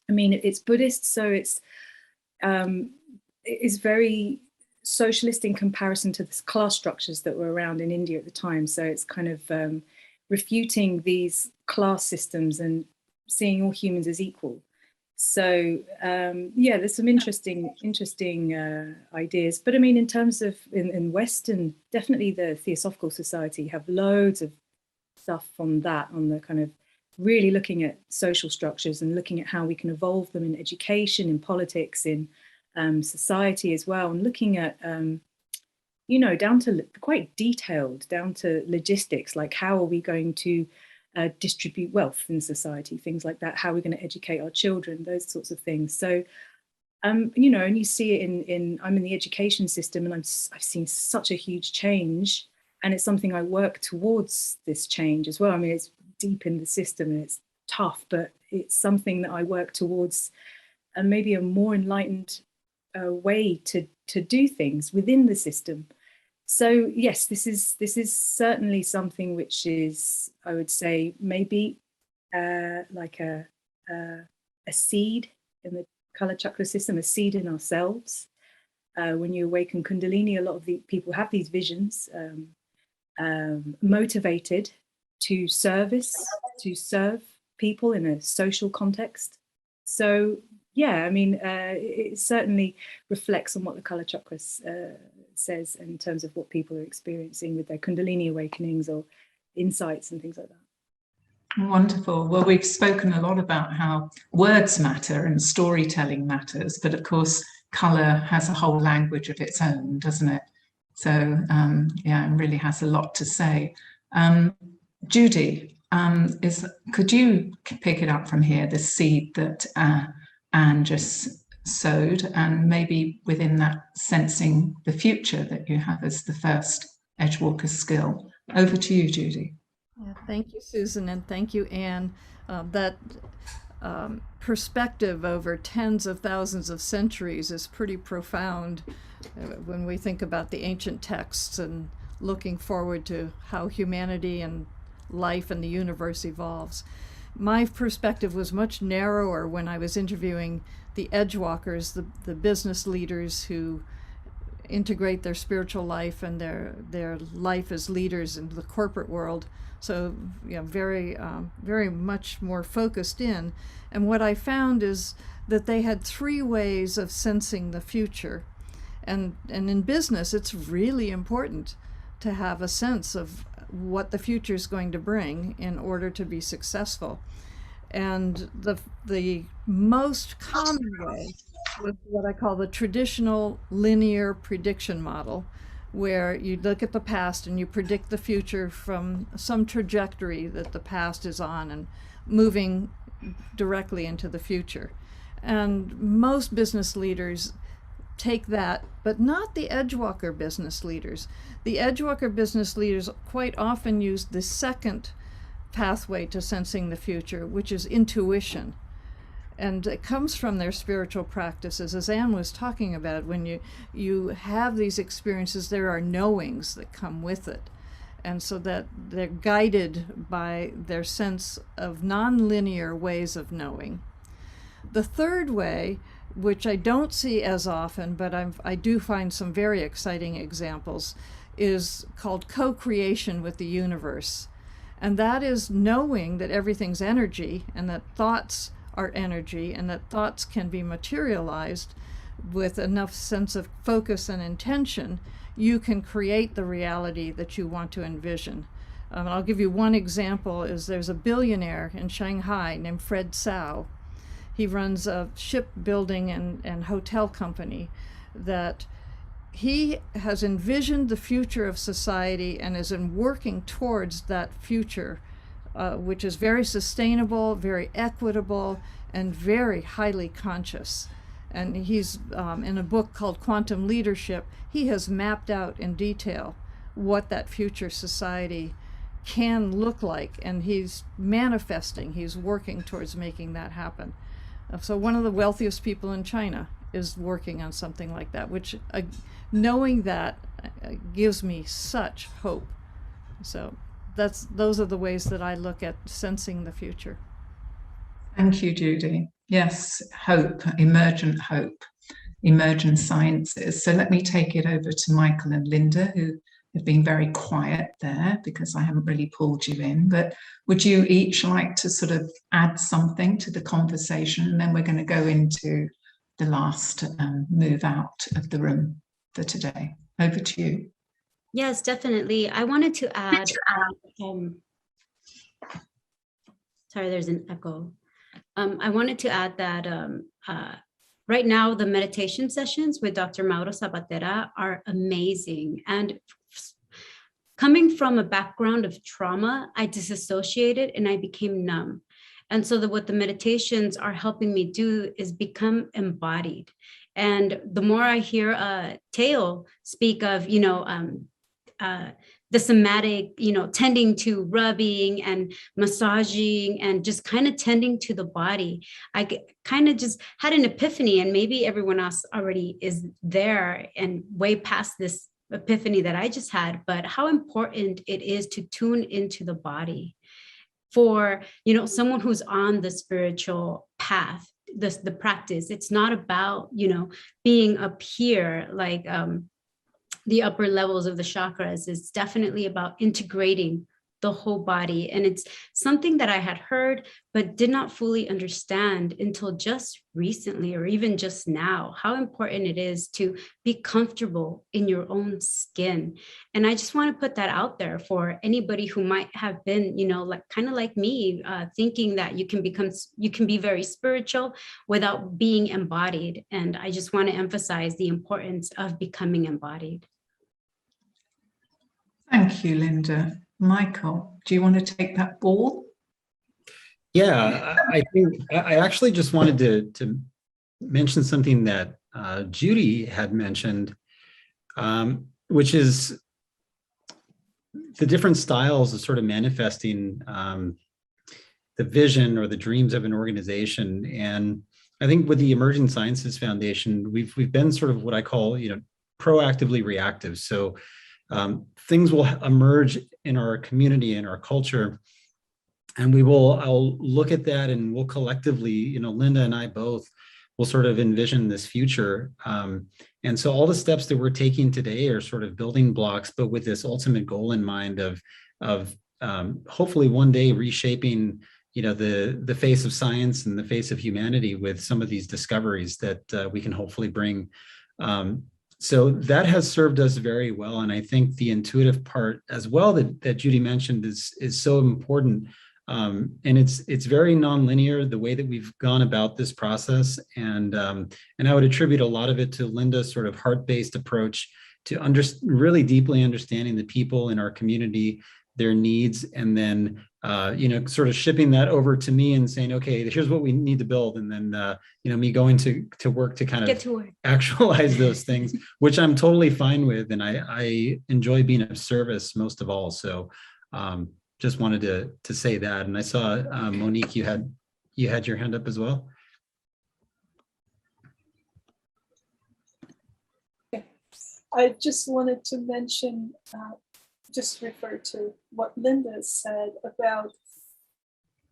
mean, it's Buddhist, so it's very socialist in comparison to the class structures that were around in India at the time. So it's kind of refuting these class systems and seeing all humans as equal. So yeah, there's some interesting ideas. But I mean, in terms of in Western, definitely the Theosophical Society have loads of stuff on that, on the kind of really looking at social structures and looking at how we can evolve them in education, in politics, in society as well, and looking at, you know, down to quite detailed, down to logistics, like how are we going to distribute wealth in society, things like that, how are we going to educate our children, those sorts of things. So, you know, and you see it I'm in the education system, and I've seen such a huge change, and it's something I work towards, this change as well. I mean, it's deep in the system and it's tough, but it's something that I work towards, and maybe a more enlightened way to do things within the system. So yes, this is certainly something which is, I would say, maybe like a seed in the Kala Chakra system, a seed in ourselves. When you awaken Kundalini, a lot of the people have these visions, motivated to serve people in a social context. So yeah, I mean, it certainly reflects on what the Kala Chakras says in terms of what people are experiencing with their Kundalini awakenings or insights and things like that.
Wonderful. Well, we've spoken a lot about how words matter and storytelling matters, but of course, colour has a whole language of its own, doesn't it? So yeah, it really has a lot to say. Judy, could you pick it up from here, the seed that Anne just sowed, and maybe within that sensing the future that you have as the first Edgewalker skill. Over to you, Judy.
Yeah, thank you, Susan, and thank you, Anne. That perspective over tens of thousands of centuries is pretty profound when we think about the ancient texts and looking forward to how humanity and life and the universe evolves. My perspective was much narrower when I was interviewing the Edgewalkers, the business leaders who integrate their spiritual life and their life as leaders into the corporate world. So, you know, very much more focused in. And what I found is that they had three ways of sensing the future. And in business, it's really important to have a sense of what the future is going to bring in order to be successful. And the most common way was what I call the traditional linear prediction model, where you look at the past and you predict the future from some trajectory that the past is on and moving directly into the future. And most business leaders take that, but not the Edgewalker business leaders. The Edgewalker business leaders quite often use the second pathway to sensing the future, which is intuition. And it comes from their spiritual practices. As Anne was talking about, when you have these experiences, there are knowings that come with it. And so that they're guided by their sense of nonlinear ways of knowing. The third way, which I don't see as often, but I do find some very exciting examples, is called co-creation with the universe. And that is knowing that everything's energy and that thoughts are energy and that thoughts can be materialized with enough sense of focus and intention. You can create the reality that you want to envision. I'll give you one example. There's a billionaire in Shanghai named Fred Tsao. He runs a shipbuilding and hotel company that he has envisioned the future of society and is working towards that future, which is very sustainable, very equitable, and very highly conscious. And he's in a book called Quantum Leadership, he has mapped out in detail what that future society can look like, and he's manifesting, he's working towards making that happen. So one of the wealthiest people in China is working on something like that, which knowing that gives me such hope. So those are the ways that I look at sensing the future.
Thank you, Judy. Yes, hope, emergent sciences. So let me take it over to Michael and Linda, who have been very quiet there because I haven't really pulled you in. But would you each like to sort of add something to the conversation? And then we're going to go into the last move out of the room for today. Over to you.
Yes, definitely. I wanted to add, sorry, there's an echo. I wanted to add that right now the meditation sessions with Dr. Mauro Sabatera are amazing. And coming from a background of trauma, I disassociated and I became numb. And so what the meditations are helping me do is become embodied. And the more I hear Teo speak of, the somatic, tending to rubbing and massaging and just kind of tending to the body, I kind of just had an epiphany, and maybe everyone else already is there and way past this epiphany that I just had, but how important it is to tune into the body for, someone who's on the spiritual path, the practice. It's not about, being up here, like, the upper levels of the chakras. Is definitely about integrating the whole body. And it's something that I had heard, but did not fully understand until just recently, or even just now, how important it is to be comfortable in your own skin. And I just want to put that out there for anybody who might have been, kind of like me, thinking that you can be very spiritual without being embodied. And I just want to emphasize the importance of becoming embodied.
Thank you, Linda. Michael, do you want to take that ball?
Yeah, I think I actually just wanted to mention something that Judy had mentioned, which is the different styles of sort of manifesting the vision or the dreams of an organization. And I think with the Emerging Sciences Foundation, we've been sort of what I call, proactively reactive. So things will emerge in our community, in our culture, and I'll look at that, and we'll collectively, Linda and I both will sort of envision this future. And so all the steps that we're taking today are sort of building blocks, but with this ultimate goal in mind of hopefully one day reshaping, the face of science and the face of humanity with some of these discoveries that we can hopefully bring. So that has served us very well. And I think the intuitive part as well that Judy mentioned is so important. And it's very nonlinear, the way that we've gone about this process. And I would attribute a lot of it to Linda's sort of heart-based approach to really deeply understanding the people in our community, their needs, and then sort of shipping that over to me and saying, okay, here's what we need to build. And then me going to work to kind of actualize those things, which I'm totally fine with. And I enjoy being of service most of all. So just wanted to say that. And I saw Monique, you had your hand up as well.
I just wanted to mention, just refer to what Linda said about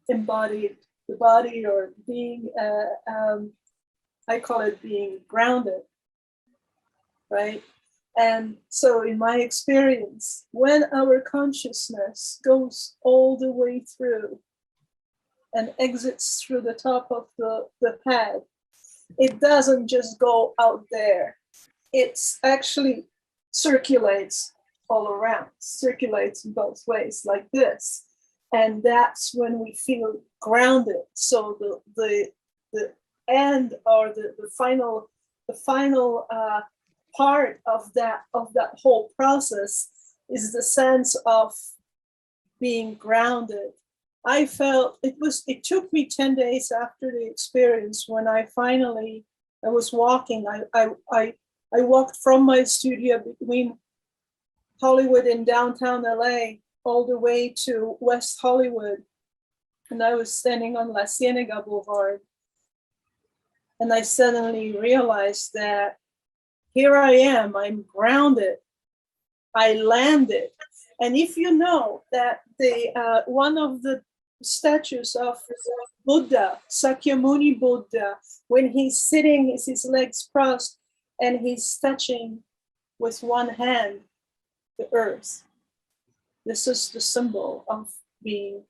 embodied, the body, or being, I call it being grounded, right? And so in my experience, when our consciousness goes all the way through and exits through the top of the head, it doesn't just go out there. It's actually circulates all around, circulates in both ways like this. And that's when we feel grounded. So the end, or the final part of that whole process is the sense of being grounded. I felt it took me 10 days after the experience when I was walking. I walked from my studio between Hollywood and downtown LA all the way to West Hollywood. And I was standing on La Cienega Boulevard. And I suddenly realized that here I am, I'm grounded, I landed. And if you know that one of the statues of Buddha, Sakyamuni Buddha, when he's sitting, his legs crossed, and he's touching with one hand the earth. This is the symbol of being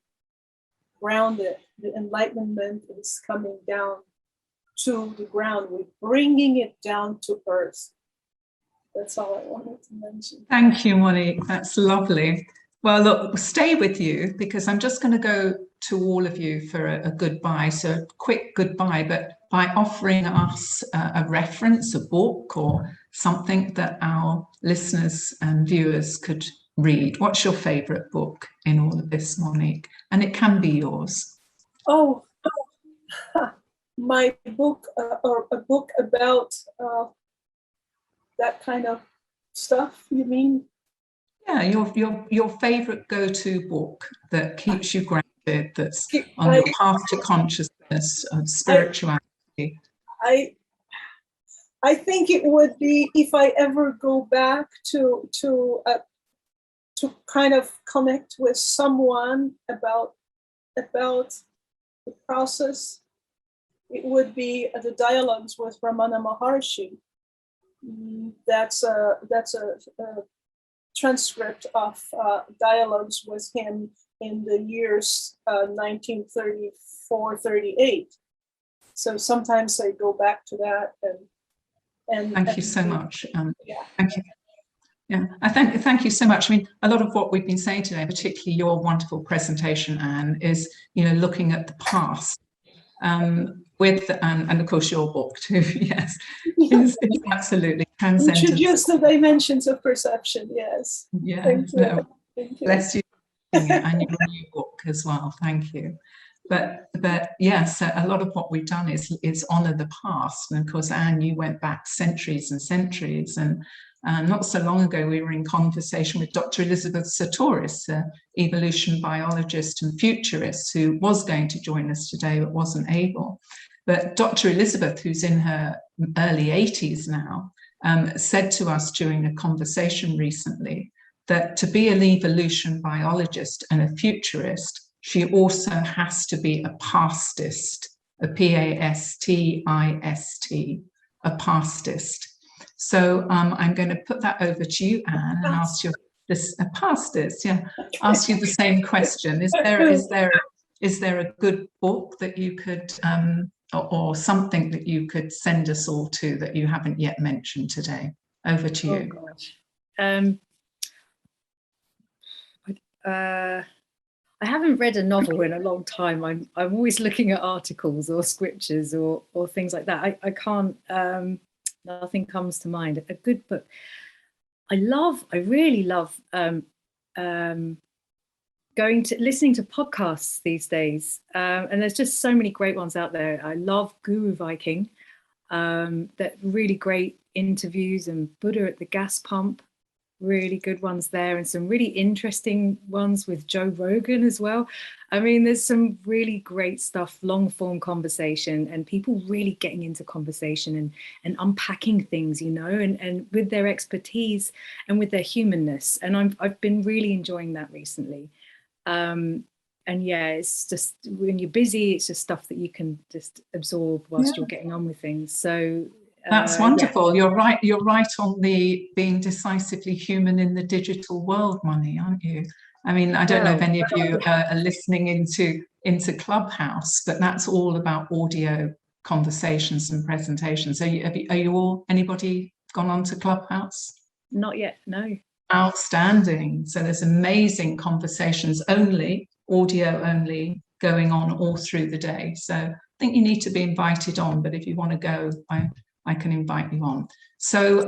grounded. The enlightenment is coming down to the ground. We're bringing it down to earth. That's all I wanted to mention.
Thank you, Monique. That's lovely. Well, look, we'll stay with you because I'm just going to go to all of you for a goodbye. So a quick goodbye, but by offering us a reference, a book, or something that our listeners and viewers could read. What's your favorite book in all of this, Monique? And it can be yours.
My book, or a book about that kind of stuff, you mean?
Yeah, your favorite go-to book that keeps you grounded, that's on your path to consciousness and spirituality.
I think it would be, if I ever go back to kind of connect with someone about the process, it would be the dialogues with Ramana Maharshi. That's a transcript of dialogues with him in the years 1934-38. So sometimes I go back to that and
thank you so much.
Yeah.
Thank you. Yeah, thank you so much. I mean, a lot of what we've been saying today, particularly your wonderful presentation, Anne, is looking at the past. With and of course your book too, yes, is absolutely transcendent.
Introduce the dimensions of perception, yes.
Yeah,
Thank you.
No, bless you, and your new book as well. Thank you. But yes, a lot of what we've done is honor the past. And of course, Anne, you went back centuries and centuries. And not so long ago, we were in conversation with Dr. Elizabeth Sartoris, evolution biologist and futurist, who was going to join us today but wasn't able. But Dr. Elizabeth, who's in her early 80s now, said to us during a conversation recently that to be an evolution biologist and a futurist, she also has to be a pastist, a P-A-S-T-I-S-T, a pastist. So I'm going to put that over to you, Anne, and ask you this, a pastist, yeah, ask you the same question. Is there a good book that you could, or something that you could send us all to that you haven't yet mentioned today? Over to you.
Oh, gosh. I haven't read a novel in a long time. I'm always looking at articles or scriptures or things like that. I can't, nothing comes to mind. A good book. I really love listening to podcasts these days. And there's just so many great ones out there. I love Guru Viking, that really great interviews, and Buddha at the Gas Pump. Really good ones there, and some really interesting ones with Joe Rogan as well. I mean, there's some really great stuff, long form conversation, and people really getting into conversation and unpacking things, you know, and with their expertise and with their humanness. And I've been really enjoying that recently. And yeah, it's just when you're busy, it's just stuff that you can just absorb whilst you're getting on with things. So
that's wonderful. Yeah. You're right on the being decisively human in the digital world, Moni, aren't you? I mean, I don't know if any of you are listening into Clubhouse, but that's all about audio conversations and presentations. Anybody gone on to Clubhouse?
Not yet, no.
Outstanding. So there's amazing conversations, audio only, going on all through the day. So I think you need to be invited on, but if you want to go, I can invite you on. So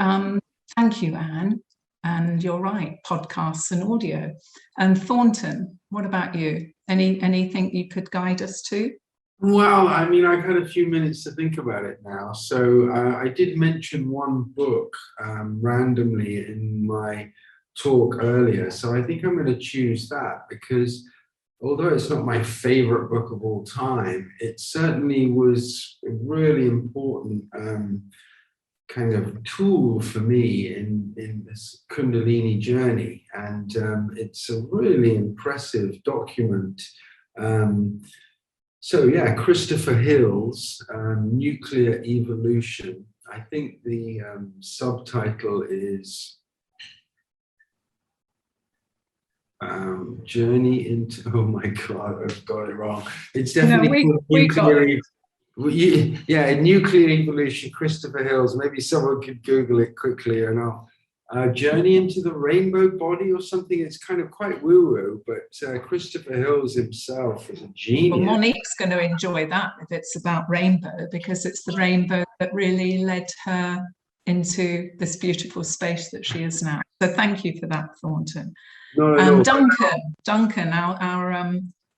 thank you, Anne. And you're right, podcasts and audio. And Thornton, what about you? Anything you could guide us to?
Well, I mean, I've had a few minutes to think about it now. So I did mention one book randomly in my talk earlier. So I think I'm going to choose that, because although it's not my favorite book of all time, it certainly was a really important kind of tool for me in this Kundalini journey. And it's a really impressive document. So yeah, Christopher Hill's Nuclear Evolution. I think the subtitle is Journey into, oh my God, I've got it wrong. It's definitely Nuclear Evolution, Christopher Hill's. Maybe someone could Google it quickly and Journey into the Rainbow Body or something. It's kind of quite woo-woo, but Christopher Hill's himself is a genius.
Well, Monique's going to enjoy that if it's about rainbow, because it's the rainbow that really led her into this beautiful space that she is now. So thank you for that, Thornton. Duncan, our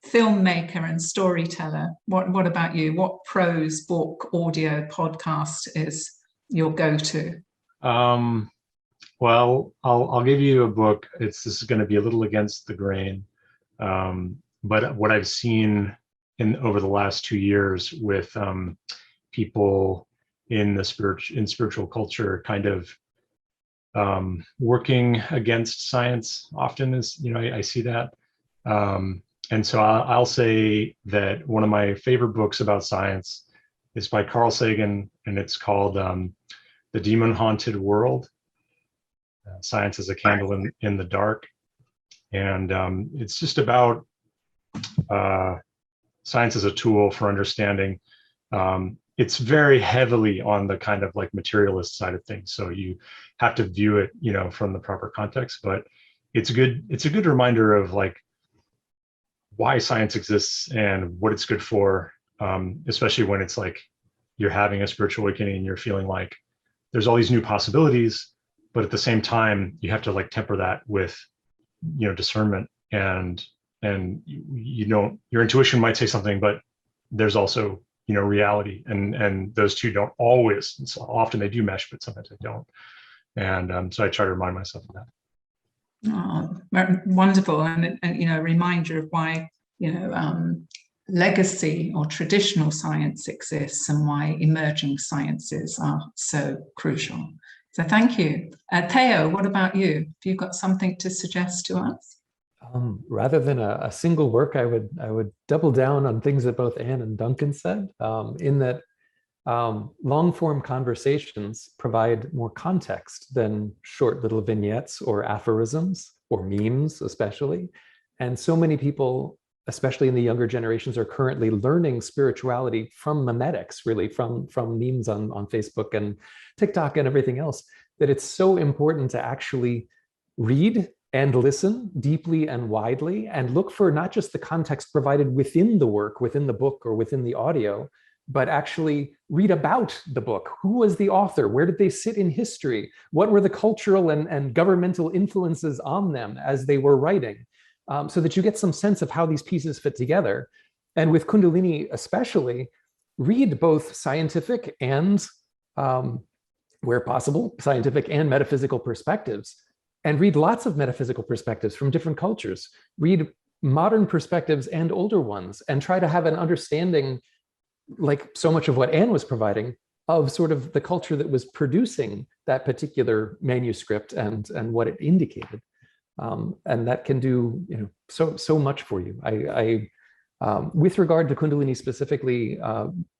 filmmaker and storyteller, what about you? What prose, book, audio, podcast is your go-to?
Well, I'll give you a book. This is going to be a little against the grain, but what I've seen over the last 2 years with people in spiritual culture, kind of working against science often is, I see that. And so I'll say that one of my favorite books about science is by Carl Sagan, and it's called The Demon Haunted World. Science as a Candle in the Dark. And it's just about science as a tool for understanding. It's very heavily on the kind of like materialist side of things. So you have to view it, from the proper context, but it's a good reminder of like why science exists and what it's good for, especially when it's like you're having a spiritual awakening and you're feeling like there's all these new possibilities, but at the same time, you have to like temper that with, discernment and and your intuition might say something, but there's also, reality, and those two don't always, so often they do mesh, but sometimes they don't. And so I try to remind myself of that.
Oh, wonderful. And a reminder of why, legacy or traditional science exists and why emerging sciences are so crucial. So thank you. Theo, what about you? Have you got something to suggest to us?
Rather than a single work, I would double down on things that both Anne and Duncan said, in that long form conversations provide more context than short little vignettes or aphorisms or memes, especially. And so many people, especially in the younger generations, are currently learning spirituality from memetics, really, from memes on Facebook and TikTok and everything else, that it's so important to actually read and listen deeply and widely, and look for not just the context provided within the work, within the book or within the audio, but actually read about the book. Who was the author? Where did they sit in history? What were the cultural and governmental influences on them as they were writing? So that you get some sense of how these pieces fit together. And with Kundalini especially, read both scientific and, where possible, scientific and metaphysical perspectives, and read lots of metaphysical perspectives from different cultures. Read modern perspectives and older ones, and try to have an understanding, like so much of what Anne was providing, of sort of the culture that was producing that particular manuscript and what it indicated. And that can do so much for you. With regard to Kundalini specifically,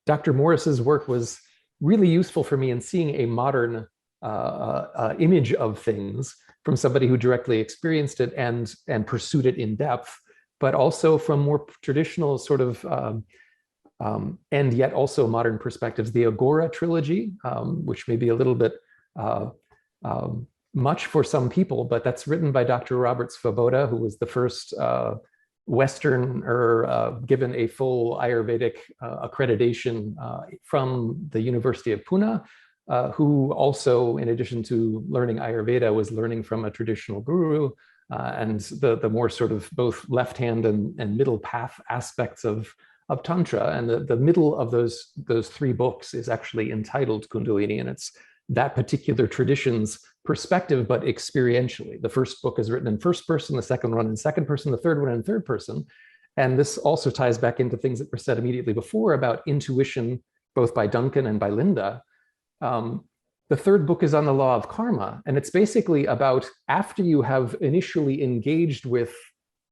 Dr. Morris's work was really useful for me in seeing a modern image of things from somebody who directly experienced it and pursued it in depth, but also from more traditional sort of and yet also modern perspectives. The Agora trilogy, which may be a little bit much for some people, but that's written by Dr. Robert Svoboda, who was the first Westerner given a full Ayurvedic accreditation from the University of Pune, who also, in addition to learning Ayurveda, was learning from a traditional guru, and the more sort of both left hand and middle path aspects of Tantra. And the middle of those three books is actually entitled Kundalini, and it's that particular tradition's perspective, but experientially. The first book is written in first person, the second one in second person, the third one in third person. And this also ties back into things that were said immediately before about intuition, both by Duncan and by Linda. The third book is on the law of karma, and it's basically about after you have initially engaged with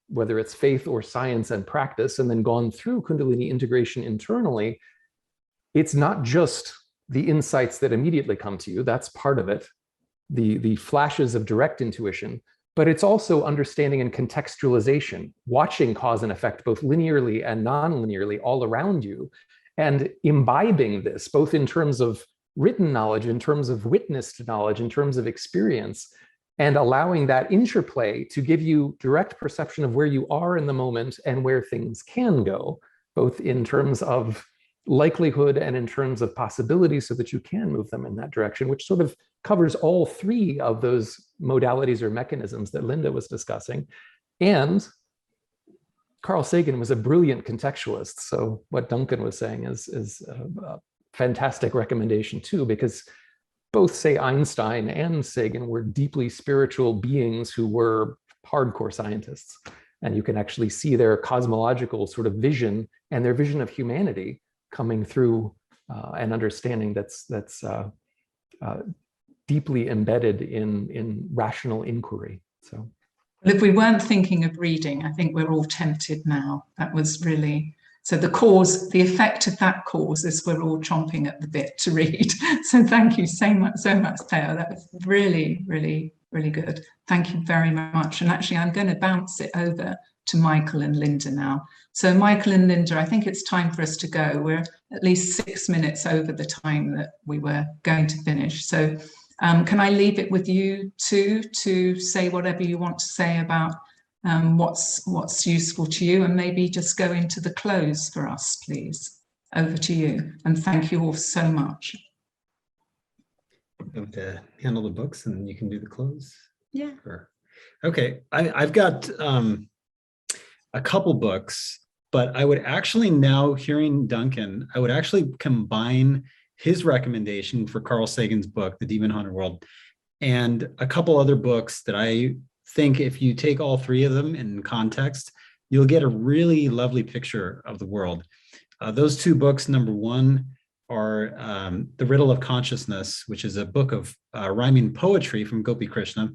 whether it's faith or science and practice, and then gone through Kundalini integration internally, it's not just the insights that immediately come to you, that's part of it, the flashes of direct intuition, but it's also understanding and contextualization, watching cause and effect both linearly and non-linearly all around you, and imbibing this both in terms of written knowledge, in terms of witnessed knowledge, in terms of experience, and allowing that interplay to give you direct perception of where you are in the moment and where things can go, both in terms of likelihood and in terms of possibility, so that you can move them in that direction, which sort of covers all three of those modalities or mechanisms that Linda was discussing. And Carl Sagan was a brilliant contextualist. So what Duncan was saying is a fantastic recommendation too, because both, say, Einstein and Sagan were deeply spiritual beings who were hardcore scientists. And you can actually see their cosmological sort of vision and their vision of humanity coming through an understanding that's deeply embedded in rational inquiry. So,
if we weren't thinking of reading, I think we're all tempted now. That was really, so the effect of that cause is we're all chomping at the bit to read. So thank you so much, Theo. That was really, really, really good. Thank you very much. And actually, I'm going to bounce it over to Michael and Linda now. So Michael and Linda, I think it's time for us to go. We're at least 6 minutes over the time that we were going to finish. So can I leave it with you two to say whatever you want to say about what's useful to you, and maybe just go into the close for us, please. Over to you, and thank you all so much.
You have to handle the books, and then you can do the close.
Yeah.
Sure. Okay, I've got a couple books, but I would actually now, hearing Duncan, I would actually combine his recommendation for Carl Sagan's book, The Demon Haunted World, and a couple other books that I think if you take all three of them in context, you'll get a really lovely picture of the world. Those two books, number one, are The Riddle of Consciousness, which is a book of rhyming poetry from Gopi Krishna,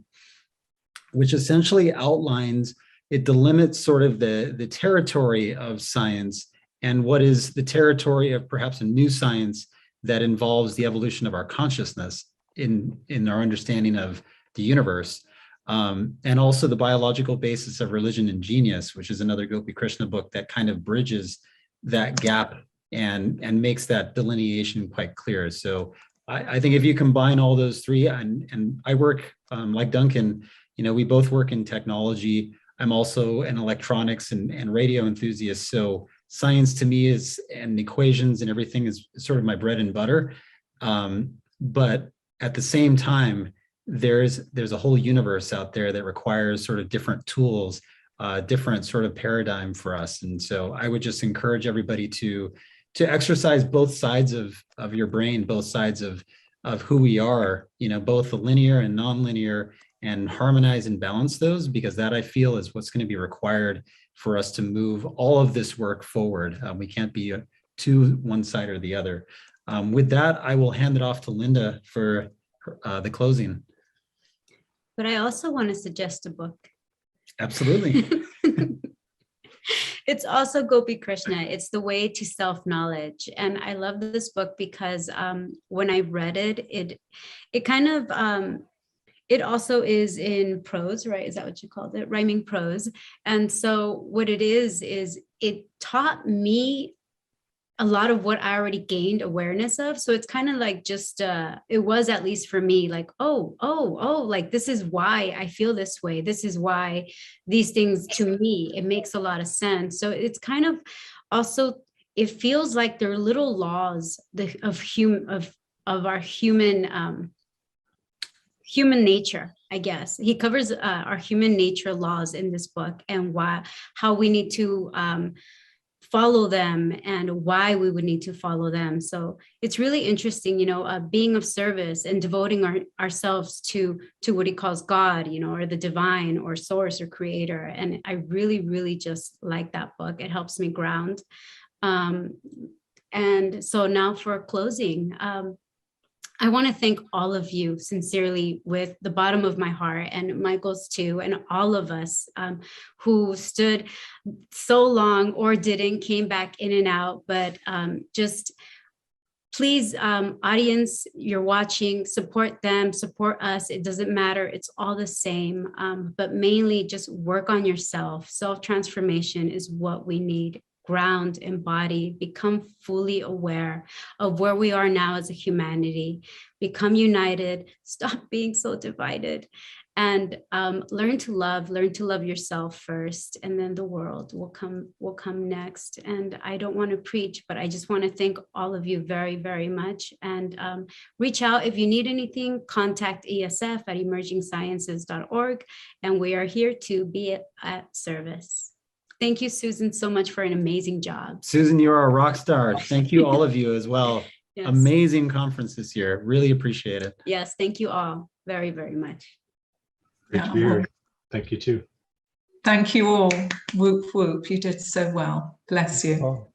which essentially outlines, it delimits sort of the territory of science and what is the territory of perhaps a new science that involves the evolution of our consciousness in our understanding of the universe. And also the biological basis of religion and genius, which is another Gopi Krishna book that kind of bridges that gap and makes that delineation quite clear. So I think if you combine all those three, and I work like Duncan, we both work in technology. I'm also an electronics and radio enthusiast. So science to me and equations and everything is sort of my bread and butter. But at the same time, there's a whole universe out there that requires sort of different tools, different sort of paradigm for us. And so I would just encourage everybody to exercise both sides of your brain, both sides of who we are, both the linear and nonlinear, and harmonize and balance those, because that I feel is what's going to be required for us to move all of this work forward. We can't be to one side or the other. With that, I will hand it off to Linda for the closing.
But I also want to suggest a book.
Absolutely.
It's also Gopi Krishna. It's The Way to Self-Knowledge. And I love this book because when I read it, it kind of, it also is in prose, right? Is that what you called it? Rhyming prose. And so what it is it taught me a lot of what I already gained awareness of. So it's kind of like just, it was at least for me, like, oh, like this is why I feel this way. This is why these things, to me, it makes a lot of sense. So it's kind of also, it feels like there are little laws of our human nature, I guess. He covers our human nature laws in this book and how we need to follow them and why we would need to follow them. So it's really interesting, being of service and devoting ourselves to what he calls God, or the divine or source or creator. And I really, really just like that book. It helps me ground. And so now for closing, I want to thank all of you sincerely with the bottom of my heart, and Michael's too, and all of us who stood so long or didn't, came back in and out. But just please, audience, you're watching, support them, support us. It doesn't matter. It's all the same. But mainly just work on yourself. Self-transformation is what we need. Ground, embody, become fully aware of where we are now as a humanity, become united, stop being so divided, and learn to love yourself first, and then the world will come next. And I don't want to preach, but I just want to thank all of you very, very much. And reach out if you need anything, contact ESF at emergingsciences.org, and we are here to be at service. Thank you, Susan, so much for an amazing job.
Susan, you are a rock star. Thank you, all of you as well.
Yes.
Amazing conference this year. Really appreciate it.
Yes, thank you all very, very much.
Great to be here. Thank you too.
Thank you all. Whoop, whoop. You did so well. Bless you.
Oh.